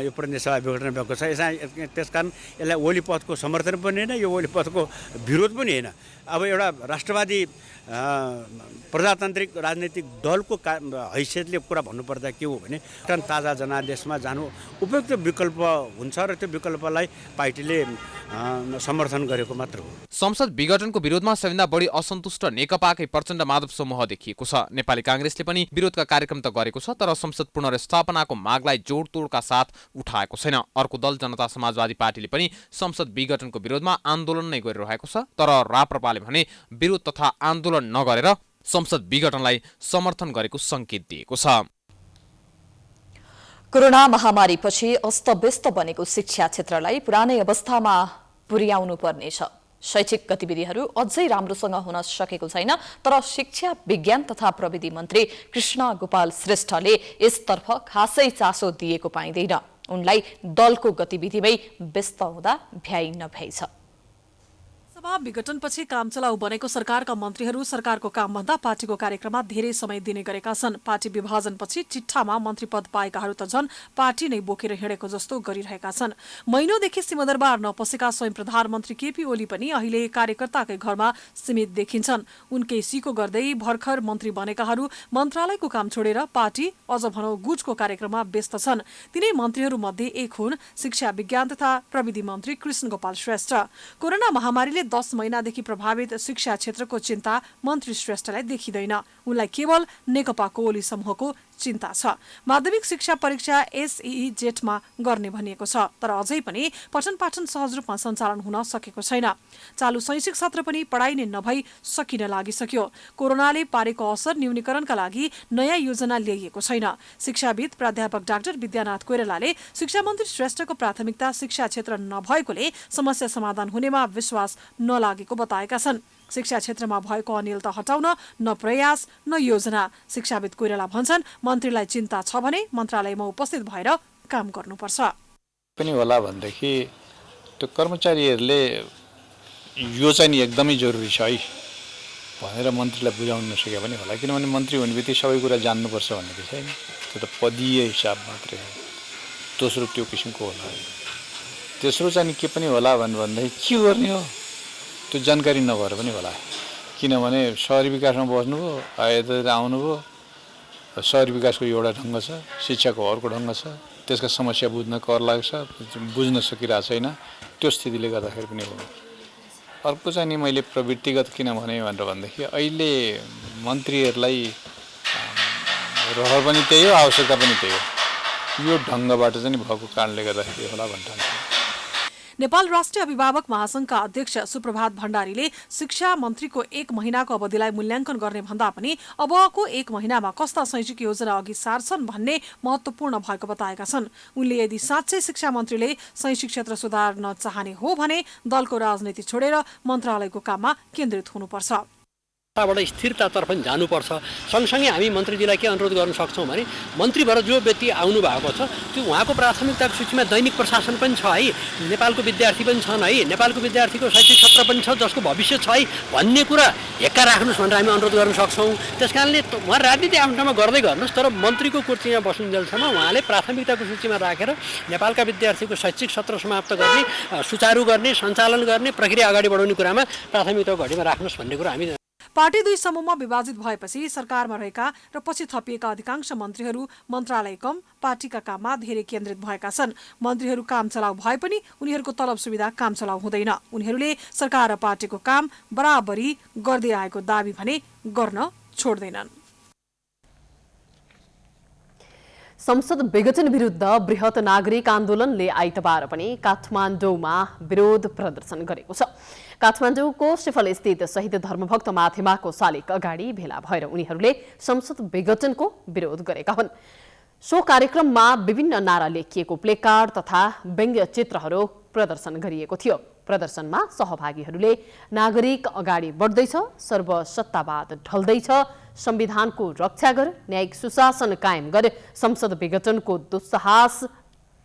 यो प्रतिनिधि सभा विघटन भएको छ। त्यसकारण यसलाई ओली पथको समर्थन पनि होइन, यो ओली पथको विरोध पनि होइन। अब एउटा राष्ट्रवादी प्रजातान्त्रिक राजनैतिक दलको हैसियतले कुरा भन्नुपर्दा के हो भने ताजा जनादेशमा जानु उपयुक्त विकल्प हुन्छ र त्यो विकल्पलाई पार्टीले समर्थन गरेको मात्र हो। संसद विघटनको विरोधमा सबैभन्दा बढी असन्तुष्ट नेकपाकै प्रचण्ड माधव समूह देखिएको छ। नेपाली कांग्रेसले पनि विरोधका कार्यक्रम त गरेको छ, तर संसद पुनर्स्थापनाको मागलाई जोडतोडका साथ उठाएको छैन। अर्को दल जनता समाजवादी पार्टीले पनि संसद विघटनको विरोधमा आन्दोलन नै गरिरहेको छ। तर राप्रपाले भने विरोध तथा आन्दोलन नगरेर संसद विघटनलाई समर्थन गरेको संकेत दिएको छ। कोरोना महामारीपछि अस्तव्यस्त बनेको शिक्षा क्षेत्रलाई पुरानै अवस्थामा पुर्याउनु पर्नेछ। शैक्षिक गतिविधिहरू अझै राम्रोसँग हुन सकेको छैन, तर शिक्षा विज्ञान तथा प्रविधि मन्त्री कृष्ण गोपाल श्रेष्ठले यसतर्फ खासै चासो दिएको पाइँदैन। उनलाई दलको गतिविधिमै व्यस्त हुँदा भ्याइ नभ्याइ छ। सभा विघटनपछि कामचलाउ बनेको सरकारका मन्त्रीहरू सरकारको कामभन्दा पार्टीको कार्यक्रममा धेरै समय दिने गरेका छन्। पार्टी विभाजनपछि चिट्ठामा मन्त्री पद पाएकाहरू त झन् पार्टी नै बोकेर हिँडेको जस्तो गरिरहेका छन्। महिनौदेखि सिंहदरबार नपसेका स्वयं प्रधानमन्त्री केपी ओली पनि अहिले कार्यकर्ताकै घरमा सीमित देखिन्छन्। उनकै सिको गर्दै भर्खर मन्त्री बनेकाहरू मन्त्रालयको काम छोडेर पार्टी अझ भनौं गुजको कार्यक्रममा व्यस्त छन्। तिनै मन्त्रीहरू मध्ये एक हुन् शिक्षा विज्ञान तथा प्रविधि मन्त्री कृष्ण गोपाल श्रेष्ठ। कोरोना महामारीले 10 महिनादेखि प्रभावित शिक्षा क्षेत्रको चिन्ता मन्त्री श्रेष्ठलाई देखिँदैन। उनलाई केवल नेकपा कोली समूहको चिन्ता छ। माध्यमिक शिक्षा परीक्षा एसई जेठमा गर्ने भनिएको छ, तर अझै पनि पठन पाठन सहज रूपमा सञ्चालन हुन सकेको छैन। चालु शैक्षिक सत्र पनि पढाइ नै नभई सकिन लागिसक्यो। कोरोनाले पारेको असर न्यूनीकरणका लागि नयाँ योजना ल्याइएको छैन। शिक्षाविद प्राध्यापक डाक्टर विद्यानाथ कोइरालाले शिक्षा मन्त्री श्रेष्ठको प्राथमिकता शिक्षा क्षेत्र नभएकोले समस्या समाधान हुनेमा विश्वास नलागेको बताएका छन्। शिक्षा क्षेत्रमा भएको अनिलता हटाउन न प्रयास न योजना। शिक्षाविद कोइराला भन्छन् मन्त्रीलाई चिन्ता छ भने मन्त्रालयमा उपस्थित भएर काम गर्नुपर्छ। पनि होला भनेदेखि त्यो कर्मचारीहरूले यो चाहिँ नि एकदमै जरुरी छ है भनेर मन्त्रीलाई बुझाउन नसके पनि होला, किनभने मन्त्री हुने बित्तिकै सबै कुरा जान्नुपर्छ भन्ने छैन। त्यो त पदीय हिसाब मात्रै हो। दोस्रो त्यो किसिमको होला। तेस्रो चाहिँ के पनि होला भन्दाखेरि के गर्ने हो त्यो जानकारी नभएर पनि होला। किनभने शहरी विकासमा बस्नुभयो, यतातिर आउनुभयो, शहरी विकासको एउटा ढङ्ग छ, शिक्षाको अर्को ढङ्ग छ, त्यसका समस्या बुझ्न कर लाग्छ, बुझ्न सकिरहेको छैन। त्यो स्थितिले गर्दाखेरि पनि हो। अर्को चाहिँ नि मैले प्रवृत्तिगत किन भने भनेर भन्दाखेरि अहिले मन्त्रीहरूलाई रहर पनि त्यही हो, आवश्यकता पनि त्यही हो। यो ढङ्गबाट चाहिँ भएको कारणले गर्दाखेरि होला भन्ने। नेपाल राष्ट्रिय अभिभावक महासंघका अध्यक्ष सुप्रभात भण्डारीले शिक्षा मन्त्रीको 1 महिनाको अवधिलाई मूल्याङ्कन गर्ने भन्दा पनि अबको 1 महिनामा कस्ता शैक्षिक योजना अघि सार्छन् भन्ने महत्त्वपूर्ण भएको बताएका छन्। उनले यदि साँच्चै शिक्षा मन्त्रीले शैक्षिक क्षेत्र सुधार्न चाहने हो भने दलको राजनीति छोडेर मन्त्रालयको काममा केन्द्रित हुनुपर्छ। बाट स्थिरतातर्फ जानुपर्छ। सँगसँगै हामी मन्त्रीजीलाई के अनुरोध गर्न सक्छौँ भने मन्त्रीबाट जो व्यक्ति आउनु भएको छ त्यो उहाँको प्राथमिकताको सूचीमा दैनिक प्रशासन पनि छ है, नेपालको विद्यार्थी पनि छन् है, नेपालको विद्यार्थीको शैक्षिक क्षेत्र पनि छ जसको भविष्य छ है भन्ने कुरा हेक्का राख्नुहोस् भनेर हामी अनुरोध गर्न सक्छौँ। त्यसकारणले उहाँ राजनीति आफ्नो ठाउँमा गर्दै गर्नुहोस्, तर मन्त्रीको कुर्सीमा बस्नुन्जेलसम्म उहाँले प्राथमिकताको सूचीमा राखेर नेपालका विद्यार्थीको शैक्षिक सत्र समाप्त गर्ने, सुचारू गर्ने, सञ्चालन गर्ने, प्रक्रिया अगाडि बढाउने कुरामा प्राथमिकताको घडीमा राख्नुहोस् भन्ने कुरा हामी। पार्टी 2 समूहमा विभाजित भएपछि सरकारमा रहेका र पछि थपिएका अधिकांश मन्त्रीहरू मन्त्रालय कम पार्टीका काममा धेरै केन्द्रित भएका छन्। मन्त्रीहरू काम चलाउ भए पनि उनीहरूको तलब सुविधा काम चलाउ हुँदैन। उनीहरूले सरकार र पार्टीको काम बराबरी गर्दै आएको दाबी भने गर्न छोड्दैनन्। संसद विघटन विरुद्ध बृहत नागरिक आन्दोलनले आइतबार पनि काठमाडौँमा विरोध प्रदर्शन गरेको छ। काठमाडौँको सिफल स्थित शहीद धर्मभक्त माथेमाको शालिग अगाडि भेला भएर उनीहरूले संसद विघटनको विरोध गरेका हुन्। सो कार्यक्रममा विभिन्न नारा लेखिएको प्लेकार्ड तथा व्यङ्ग्य चित्रहरू प्रदर्शन गरिएको थियो। प्रदर्शनमा सहभागीहरूले नागरिक अगाडि बढ्दैछ, सर्वसत्तावाद ढल्दैछ, संविधानको रक्षा गर, न्यायिक सुशासन कायम गर, संसद विघटनको दुस्साहस,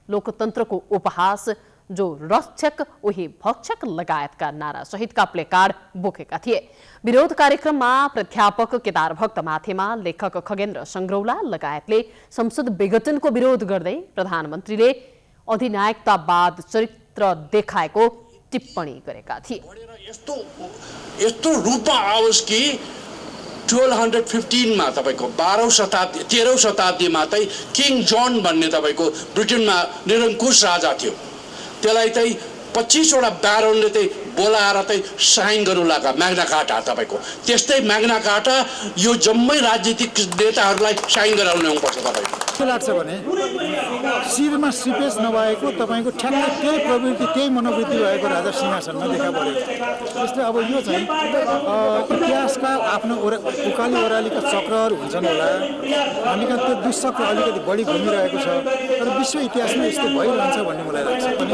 लोकतन्त्रको उपहास, जो रक्षक उही भक्षक लगायतका नारा सहितका प्लेकार्ड बोकेका थिए। विरोध कार्यक्रममा प्राध्यापक केदार भक्त माथेमा, लेखक खगेन्द्र सङ्ग्रौला लगायतले संसद विघटनको विरोध गर्दै प्रधानमन्त्रीले अधिनायकतावाद चरित्र देखाएको टिप्पणी गरेका थिए। यस्तो रूपमा आओस् कि 1215 मा तपाईको 13औं शताब्दीमा चाहिँ किङ जन भन्ने तपाईको ब्रिटेनमा निरङ्कुश राजा थियो। त्यसलाई चाहिँ 25 वटा ब्यारोनले चाहिँ बोलाएर चाहिँ साइन गर्नु लागा म्याग्ना कार्टा तपाईको। त्यस्तै म्याग्ना कार्टा यो जम्मै राजनीतिक नेताहरूलाई साइन गराउन ल्याउनुपर्छ तपाईको। के लाग्छ भने शिरमा सिपेस नभएको तपाईँको ठ्याक्कै त्यही प्रवृत्ति त्यही मनोवृत्ति भएको राजा सिंहासनमा देखा परेको। जस्तै अब यो चाहिँ इतिहासका आफ्नो उकाली ओह्रालीका चक्रहरू हुन्छन् होला, हामी कहाँ त्यो दुष्चक्र अलिकति बढी घुमिरहेको छ, तर विश्व इतिहासमा यस्तो भइरहन्छ भन्ने मलाई लाग्छ। अनि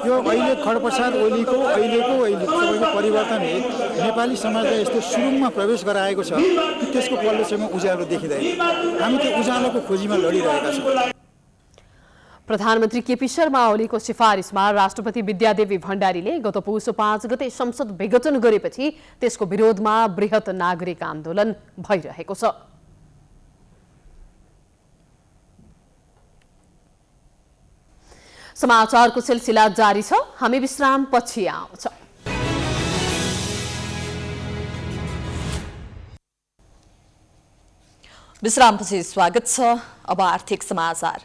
यो अहिले खडप्रसाद ओलीको अहिलेको तपाईँको परिवर्तनले नेपाली समाजलाई यस्तो सुरुङमा प्रवेश गराएको छ कि त्यसको पल्लो छेउमा उज्यालो देखिँदैन। हामी त्यो उज्यालोको खोजीमा लडिरहेका छौँ। प्रधानमन्त्री केपी शर्मा ओलीको सिफारिसमा राष्ट्रपति विद्यादेवी भण्डारीले गत पुष 5 गते संसद विघटन गरेपछि त्यसको विरोधमा बृहत नागरिक आन्दोलन भइरहेको छ। समाचारको सिलसिला जारी छ, हामी विश्राम पछि आउँछ। विश्रामपछि स्वागत छ। अब आर्थिक समाचार।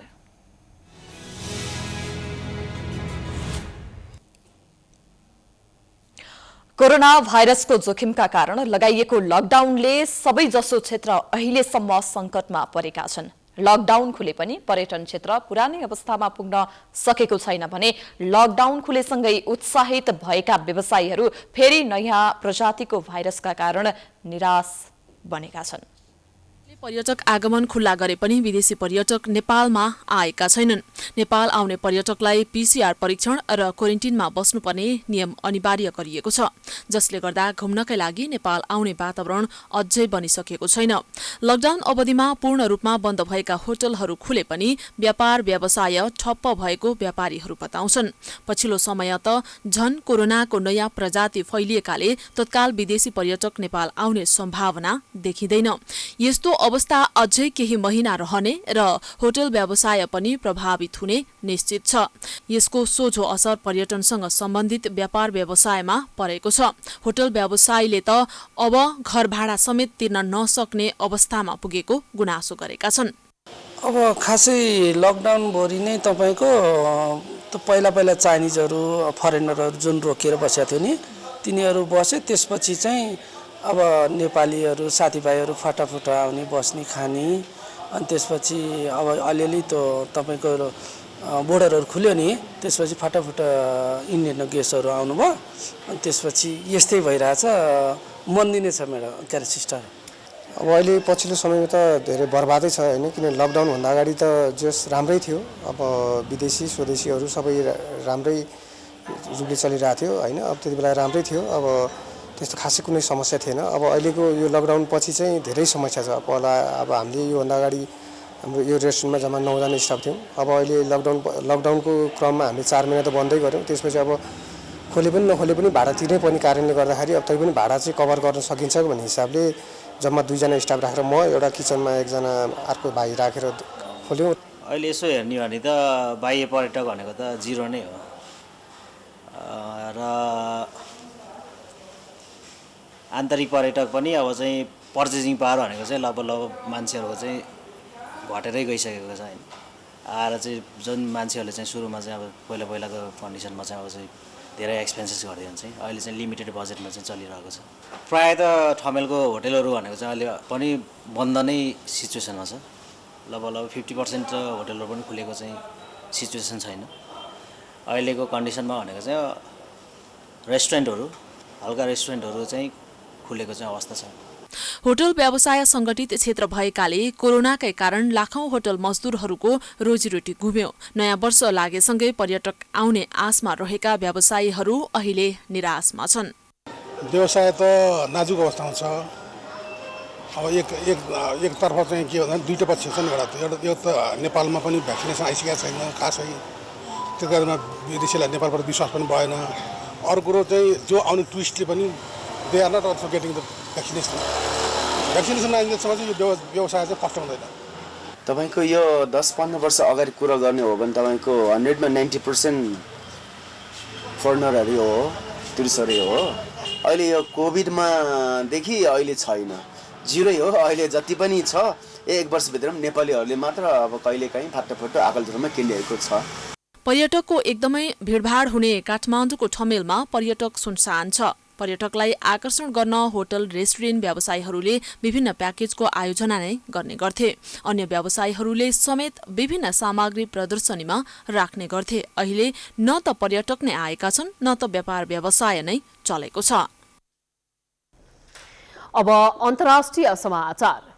कोरोना भाइरसको जोखिमका कारण लगाइएको लकडाउनले सबैजसो क्षेत्र अहिलेसम्म संकटमा परेका छन्। लकडाउन खुले पनि पर्यटन क्षेत्र पुरानै अवस्थामा पुग्न सकेको छैन भने लकडाउन खुलेसँगै उत्साहित भएका व्यवसायीहरू फेरि नयाँ प्रजातिको भाइरसका कारण निराश बनेका छन्। पर्यटक आगमन खुल्ला गरे पनि विदेशी पर्यटक नेपालमा आएका छैनन्। नेपाल आउने पर्यटकलाई पीसीआर परीक्षण र क्वारेन्टिनमा बस्नुपर्ने नियम अनिवार्य गरिएको छ, जसले गर्दा घुम्नकै लागि नेपाल आउने वातावरण अझै बनिसकेको छैन। लकडाउन अवधिमा पूर्ण रूपमा बन्द भएका होटलहरू खुले पनि व्यापार व्यवसाय ठप्प भएको व्यापारीहरू बताउँछन्। पछिल्लो समय त झन कोरोनाको नयाँ प्रजाति फैलिएकाले तत्काल विदेशी पर्यटक नेपाल आउने सम्भावना देखिँदैन। यस्तो अवस्था अझै केही महिना रहने र होटल व्यवसाय पनि प्रभावित हुने निश्चित छ। यसको सोझो असर पर्यटनसँग सम्बन्धित व्यापार व्यवसायमा परेको छ। होटल व्यवसायीले त अब घर भाडा समेत तिर्न नसक्ने अवस्थामा पुगेको गुनासो गरेका छन्। अब खासै लकडाउन भरि नै तपाईको पहिला चाइनिजहरू फरेनरहरू जुन रोकिएर बसेका थियो नि तिनीहरू बसे। त्यसपछि चाहिँ अब नेपालीहरू साथीभाइहरू फटाफट आउने बस्ने खाने, अनि त्यसपछि अब अलिअलि त तपाईँको बोर्डरहरू खुल्यो नि, त्यसपछि फटाफट इन्डियन गेस्टहरू आउनुभयो। अनि त्यसपछि यस्तै भइरहेछ। मन्दिने छ म्याडम के अरे सिस्टर। अब अहिले पछिल्लो समयमा त धेरै बर्बादै छ होइन, किन लकडाउनभन्दा अगाडि त जस राम्रै थियो। अब विदेशी स्वदेशीहरू सबै राम्रै रूपले चलिरहेको थियो होइन। अब त्यति बेला राम्रै थियो, अब त्यस्तो खासै कुनै समस्या थिएन। अब अहिलेको यो लकडाउन पछि चाहिँ धेरै समस्या छ। पहिला अब हामीले योभन्दा अगाडि हाम्रो यो रेस्टुरेन्टमा जम्मा 9 जना स्टाफ थियौँ। अब अहिले लकडाउनको क्रममा हामीले 4 महिना त बन्दै गऱ्यौँ। त्यसपछि अब खोले पनि नखोले पनि भाडा तिर्नै पर्ने कारणले गर्दाखेरि अब तै पनि भाडा चाहिँ कभर गर्न सकिन्छ भन्ने हिसाबले जम्मा 2 जना स्टाफ राखेर म एउटा किचनमा एकजना अर्को भाइ राखेर खोल्यौँ। अहिले यसो हेर्ने भने त बाह्य पर्यटक भनेको त जिरो नै हो र आन्तरिक पर्यटक पनि अब चाहिँ पर्चेजिङ पावर भनेको चाहिँ लगभग मान्छेहरूको चाहिँ घटेरै गइसकेको छ होइन। आएर चाहिँ जुन मान्छेहरूले चाहिँ सुरुमा चाहिँ अब पहिलाको कन्डिसनमा चाहिँ अब चाहिँ धेरै एक्सपेन्सेस गरिदियो भने चाहिँ अहिले चाहिँ लिमिटेड बजेटमा चाहिँ चलिरहेको छ। प्रायः त ठमेलको होटलहरू भनेको चाहिँ अहिले पनि बन्द नै सिचुएसनमा छ। लगभग 50% होटलहरू पनि खुलेको चाहिँ सिचुएसन छैन। अहिलेको कन्डिसनमा भनेको चाहिँ रेस्टुरेन्टहरू हल्का रेस्टुरेन्टहरू चाहिँ खुलेको चाहिँ अवस्था छ। होटल व्यवसाय संगठित क्षेत्र भएकाले कोरोनाकै कारण लाखौं होटल मजदुरहरूको रोजीरोटी गुम्यो। नयाँ वर्ष लागेसँगै पर्यटक आउने आशमा रहेका व्यवसायीहरू अहिले निराशमा छन्। व्यवसाय त नाजुक अवस्थामा छ। अब एकतर्फ चाहिँ के भन्दा दुईटा पक्ष छन्। एउटा त नेपालमा पनि भ्याक्सिनेसन आइसकेको छैन खासै, त्यो कारणमा विदेशीलाई नेपालबाट विश्वास पनि भएन। अर्को कुरो चाहिँ जो आउने टुरिस्टले पनि they are not also getting the vaccination नआइन्जेलसम्म चाहिँ यो व्यवसाय चाहिँ फस्ट हुँदैन। तपाईँको यो 10-15 वर्ष अगाडि कुरा गर्ने हो भने तपाईँको 100मा 90% फरेनरहरू हो, टुरिस्टहरू हो। अहिले यो कोभिडमा देखि अहिले छैन, जिरै हो। अहिले जति पनि छ 1 वर्षभित्र नेपालीहरूले मात्र अब कहिलेकाहीँ फाटाफुट्टो आकलधुरोमा केलिएको छ। पर्यटकको एकदमै भिडभाड हुने काठमाडौँको ठमेलमा पर्यटक सुनसान छ। पर्यटकलाई आकर्षण गर्न होटल रेस्टुरेन्ट व्यवसायीहरूले विभिन्न प्याकेजको आयोजना नै गर्ने गर्थे। अन्य व्यवसायीहरूले समेत विभिन्न सामग्री प्रदर्शनीमा राख्ने गर्थे। अहिले न त पर्यटक नै आएका छन् न त व्यापार व्यवसाय नै चलेको छ। अब अन्तर्राष्ट्रिय समाचार।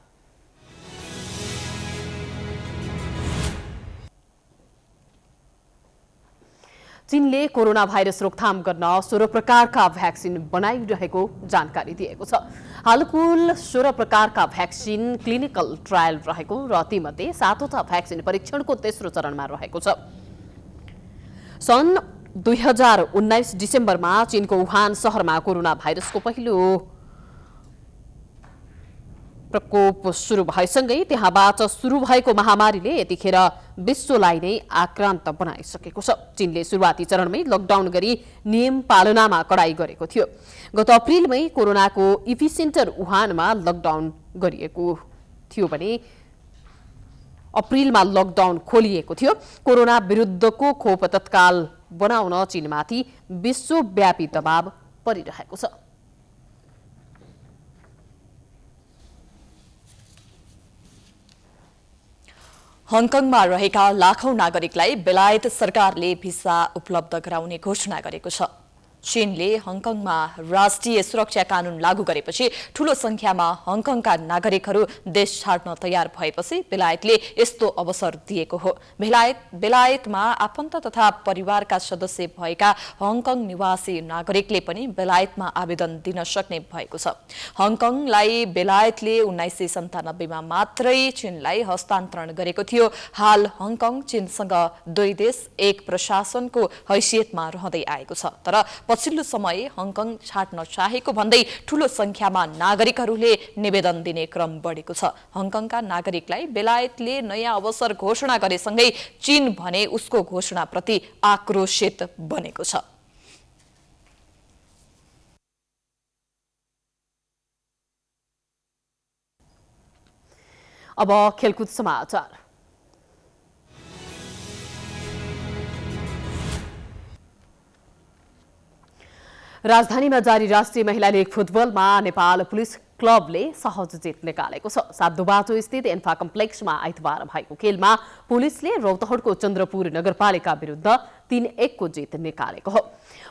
चीनले कोरोना भाइरस रोकथाम गर्न 16 प्रकारका भ्याक्सिन बनाइरहेको जानकारी दिएको छ। हाल कुल 16 प्रकारका भ्याक्सिन क्लिनिकल ट्रायल रहेको र तीमध्ये 7वटा भ्याक्सिन परीक्षणको तेस्रो चरणमा रहेको छ। सन् 2019 डिसेम्बरमा चीनको वुहान शहरमा कोरोना भाइरसको पहिलो प्रकोप सुरु भएसँगै त्यहाँबाट सुरु भएको महामारीले यतिखेर विश्वलाई नै आक्रान्त बनाइसकेको छ। चीनले सुरुवाती चरणमै लकडाउन गरी नियम पालनामा कडाई गरेको थियो। गत अप्रिलमै कोरोनाको इपिसेन्टर वुहानमा लकडाउन गरिएको थियो भने अप्रिलमा लकडाउन खोलिएको थियो। कोरोना विरुद्धको खोप तत्काल बनाउन चीनमाथि विश्वव्यापी दबाव परिरहेको छ। हङकङमा रहेका लाखौं नागरिकलाई बेलायत सरकारले भिसा उपलब्ध गराउने घोषणा गरेको छ। चीनले हङकङमा राष्ट्रिय सुरक्षा कानून लागू गरेपछि ठूलो संख्यामा हङकङका नागरिकहरू देश छाड्न तयार भएपछि बेलायतले यस्तो अवसर दिएको हो। बेलायतमा आफन्त तथा परिवारका सदस्य भएका हङकङ निवासी नागरिकले पनि बेलायतमा आवेदन दिन सक्ने भएको छ। हङकङलाई बेलायतले 1997 मा मात्रै चीनलाई हस्तान्तरण गरेको थियो। हाल हङकङ चीनसँग दुई देश एक प्रशासनको हैसियतमा रहँदै आएको छ। तर पछिल्लो समय हङकङ छाड्न चाहेको भन्दै ठूलो संख्यामा नागरिकहरूले निवेदन दिने क्रम बढेको छ। हङकङका नागरिकलाई बेलायतले नयाँ अवसर घोषणा गरेसँगै चीन भने उसको घोषणाप्रति आक्रोशित बनेको छ। अब खेलकुद समाचार। राजधानीमा जारी राष्ट्रिय महिला लीग फुटबलमा नेपाल पुलिस क्लबले सहज जित निकालेको छ। साधुबाटो स्थित एन्फा कम्प्लेक्समा आइतबार भएको खेलमा पुलिसले रौतहटको चन्द्रपुर नगरपालिका विरुद्ध 3-1 को जित निकालेको हो।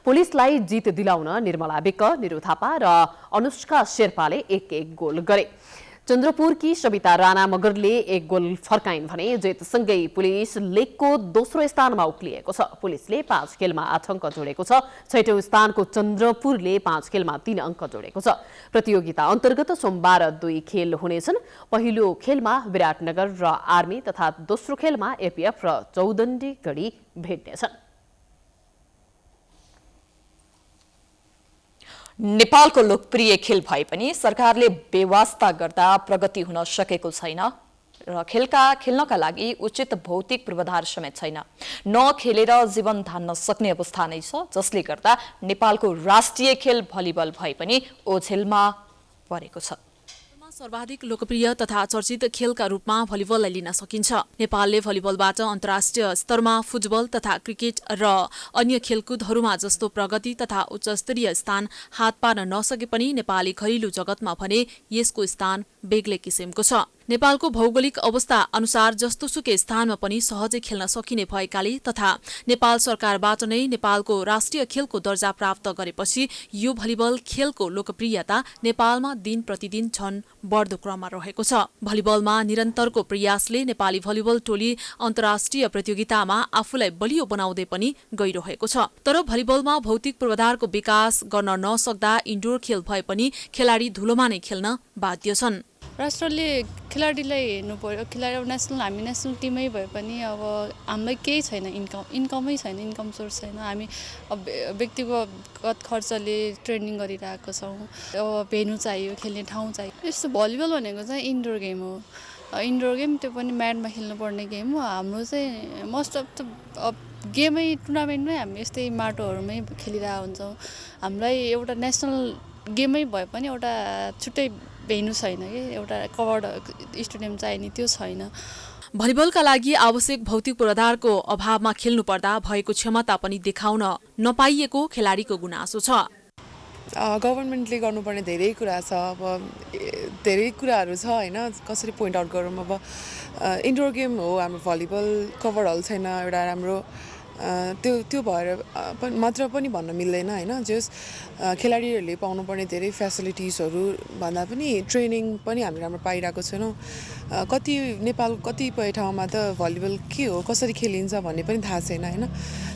पुलिसलाई जित दिलाउन निर्मला विक, निरु थापा र अनुष्का शेर्पाले 1-1 गोल गरे। चन्द्रपुरकी सविता राणा मगरले 1 गोल फर्काइन् भने जितसँगै पुलिस लिगको दोस्रो स्थानमा उक्लिएको छ। पुलिसले 5 खेलमा 8 अङ्क जोडेको छ। 6औं स्थानको चन्द्रपुरले 5 खेलमा 3 अङ्क जोडेको छ। प्रतियोगिता अन्तर्गत सोमबार 2 खेल हुनेछन्। पहिलो खेलमा विराटनगर र आर्मी तथा दोस्रो खेलमा एपीएफ र चौदण्डी गढी भेट्नेछन्। नेपालको लोकप्रिय खेल भए पनि सरकारले बेवास्ता गर्दा प्रगति हुन सकेको छैन र खेल्नका लागि उचित भौतिक पूर्वाधार समेत छैन। नखेलेर जीवन धान्न सक्ने अवस्था नै छ, जसले गर्दा नेपालको राष्ट्रिय खेल भलिबल भए पनि ओझेलमा परेको छ। सर्वाधिक लोकप्रिय तथा चर्चित खेलका रूपमा भलिबललाई लिन सकिन्छ। नेपालले भलिबलबाट अन्तर्राष्ट्रिय स्तरमा फुटबल तथा क्रिकेट र अन्य खेलकुदहरूमा जस्तो प्रगति तथा उच्चस्तरीय स्थान हात पार्न नसके पनि नेपाली घरेलु जगतमा भने यसको स्थान बेग्लै किसिमको छ। नेपालको भौगोलिक अवस्था अनुसार जस्तोसुकै स्थानमा पनि सहजै खेल्न सकिने भएकाले तथा नेपाल सरकारबाट नै नेपालको राष्ट्रिय खेलको दर्जा प्राप्त गरेपछि यो भलिबल खेलको लोकप्रियता नेपालमा दिन प्रतिदिन झन बढ्दो क्रममा रहेको छ। भलिबलमा निरन्तरको प्रयासले नेपाली भलिबल टोली अन्तर्राष्ट्रिय प्रतियोगितामा आफूलाई बलियो बनाउँदै पनि गइरहेको छ। तर भलिबलमा भौतिक पूर्वाधारको विकास गर्न नसक्दा इन्डोर खेल भए पनि खेलाडी धुलोमा नै खेल्न बाध्य छन्। राष्ट्रले खेलाडीलाई हेर्नु पर्यो। खेलाडी हामी नेसनल टिमै भए पनि अब हामीलाई केही छैन, इन्कमै छैन, इन्कम सोर्स छैन। हामी व्यक्तिगत खर्चले ट्रेनिङ गरिरहेको छौँ। अब भेन्यू चाहियो, खेल्ने ठाउँ चाहियो। यस्तो भलिबल भनेको चाहिँ इन्डोर गेम हो। इन्डोर गेम त्यो पनि म्याटमा खेल्नुपर्ने गेम हो। हाम्रो चाहिँ मोस्ट अफ द गेमै टुर्नामेन्टमै हामी यस्तै माटोहरूमै खेलिरहेको हुन्छौँ। हामीलाई एउटा नेसनल गेमै भए पनि एउटा छुट्टै भेन्यू छैन कि एउटा कभर्ड स्टेडियम चाहिने त्यो छैन। भलिबलका लागि आवश्यक भौतिक पूर्वाधारको अभावमा खेल्नु पर्दा भएको क्षमता पनि देखाउन नपाइएको खेलाडीको गुनासो छ। गभर्मेन्टले गर्नुपर्ने धेरै कुरा छ। अब धेरै कुराहरू छ होइन, कसरी पोइन्ट आउट गरौँ। अब इन्डोर गेम हो हाम्रो भलिबल, कभर हल छैन एउटा राम्रो। त्यो भएर मात्र पनि भन्न मिल्दैन होइन। जस खेलाडीहरूले पाउनुपर्ने धेरै फेसिलिटिजहरू भन्दा पनि ट्रेनिङ पनि हामी राम्रो पाइरहेको छैनौँ। नेपाल कतिपय ठाउँमा त भलिबल के हो, कसरी खेलिन्छ भन्ने पनि थाहा छैन होइन।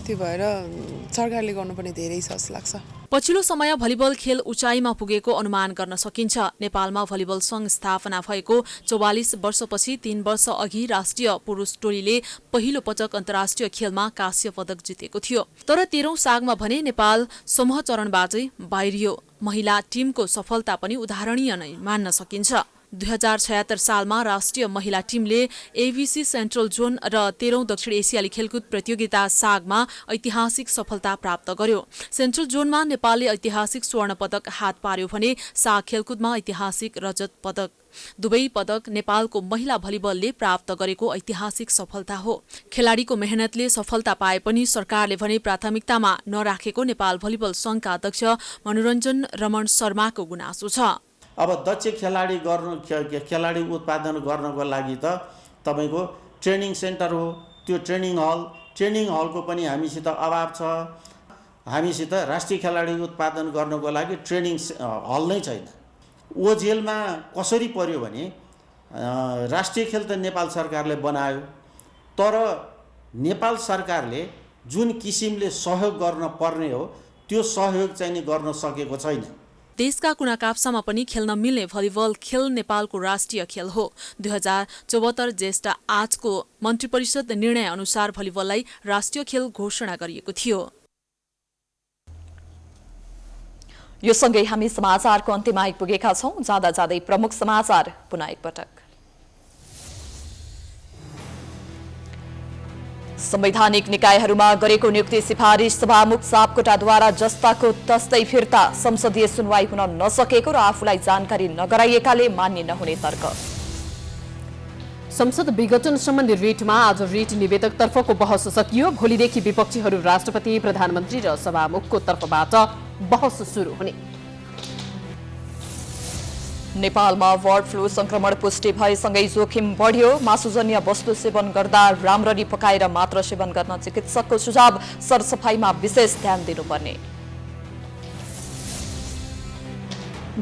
त्यो भएर सरकारले गर्नुपर्ने धेरै छ जस्तो लाग्छ। पछिल्लो समय भलिबल खेल उचाइमा पुगेको अनुमान गर्न सकिन्छ। नेपालमा भलिबल संघ स्थापना भएको 44 वर्षपछि 3 वर्ष अघि राष्ट्रिय पुरुष टोलीले पहिलो पटक अन्तर्राष्ट्रिय खेलमा कांस्य पदक जितेको थियो। तर 13औं सागमा भने नेपाल समूह चरणबाटै बाहिरियो। महिला टिमको सफलता पनि उदाहरणीय नै मान्न सकिन्छ। 2076 सालमा राष्ट्रिय महिला टिमले एबिसी सेन्ट्रल जोन र 13औं दक्षिण एसियाली खेलकुद प्रतियोगिता सागमा ऐतिहासिक सफलता प्राप्त गर्यो। सेन्ट्रल जोनमा नेपालले ऐतिहासिक स्वर्ण पदक हात पार्यो भने साग खेलकुदमा ऐतिहासिक रजत पदक। दुवै पदक नेपालको महिला भलिबलले प्राप्त गरेको ऐतिहासिक सफलता हो। खेलाडीको मेहनतले सफलता पाए पनि सरकारले भने प्राथमिकतामा नराखेको नेपाल भलिबल संघका अध्यक्ष मनोरञ्जन रमण शर्माको गुनासो छ। अब दक्ष खेलाडी उत्पादन गर्नको लागि त तपाईको ट्रेनिङ सेन्टर हो, त्यो ट्रेनिङ हलको पनि हामीसित अभाव छ। हामीसित राष्ट्रिय खेलाडी उत्पादन गर्नको लागि ट्रेनिङ हल नै छैन। ओजेलमा कसरी पर्यो भने राष्ट्रिय खेल त नेपाल सरकारले बनायो, तर नेपाल सरकारले जुन किसिमले सहयोग गर्न पर्ने हो त्यो सहयोग चाहिँ नि गर्न सकेको छैन। देशका कुना काप्सामा पनि खेल्न मिल्ने भलिबल खेल नेपालको राष्ट्रिय खेल हो। 2074 ज्येष्ठ 8 को मन्त्री परिषद निर्णय अनुसार भलिबललाई राष्ट्रिय खेल घोषणा गरिएको थियो। यो सँगै हामी समाचारको अन्त्यमा आइपुगेका छौं। जाँदा जाँदै प्रमुख समाचार पुनः एकपटक। संवैधानिक निकायहरूमा गरेको नियुक्ति सिफारिस सभामुख सापकोटाद्वारा जस्ताको तस्तै फिर्ता, संसदीय सुनवाई हुन नसकेको र आफूलाई जानकारी नगराइएकाले मान्य नहुने तर्क। संसद विघटन सम्बन्धी रिटमा आज रिट निवेदक तर्फको बहस सकियो। भोलिदेखि विपक्षीहरू राष्ट्रपति, प्रधानमन्त्री र सभामुखको तर्फबाट बहस सुरु हुने। नेपालमा बर्ड फ्लू संक्रमण पुष्टि भएसँगै जोखिम बढ्यो। मासुजन्य वस्तु सेवन गर्दा राम्ररी पकाएर मात्र सेवन गर्न चिकित्सकको सुझाव। सरसफाइमा विशेष ध्यान दिनुपर्ने।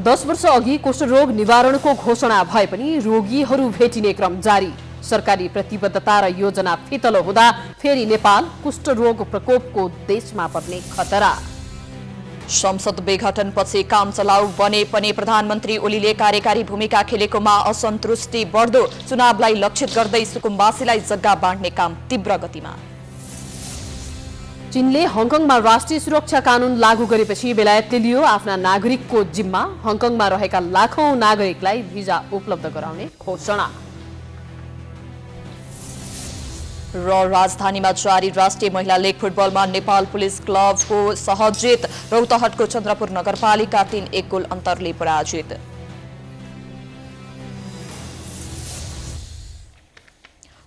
10 वर्ष अघि कुष्ठरोग निवारणको घोषणा भए पनि रोगीहरू भेटिने क्रम जारी। सरकारी प्रतिबद्धता र योजना फितलो हुँदा फेरि नेपाल कुष्ठरोग प्रकोपको देशमा पर्ने खतरा। संसद विघटनपछि काम चलाउ बने पनि प्रधानमन्त्री ओलीले कार्यकारी भूमिका खेलेकोमा असन्तुष्टि बढ्दो। चुनावलाई लक्षित गर्दै सुकुम्बासीलाई जग्गा बाँड्ने काम तीव्र गतिमा। चीनले हङकङमा राष्ट्रिय सुरक्षा कानून लागू गरेपछि बेलायतले लियो आफ्ना नागरिकको जिम्मा। हङकङमा रहेका लाखौं नागरिकलाई भिजा उपलब्ध गराउने घोषणा। र राजधानीमा जारी राष्ट्रिय महिला लीग फुटबलमा नेपाल पुलिस क्लबको सहज जित। रौतहटको चन्द्रपुर नगरपालिका 3-1 गोल अन्तरले पराजित।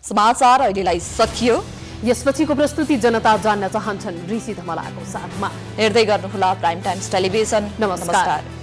समाचार अहिलेलाई सकियो। यसपछिको प्रस्तुति जनता जान्न चाहन्छन् ऋषि धमलाको साथमा। हेर्दै गर्नुहोला प्राइम टाइम्स टेलिभिजन। नमस्कार।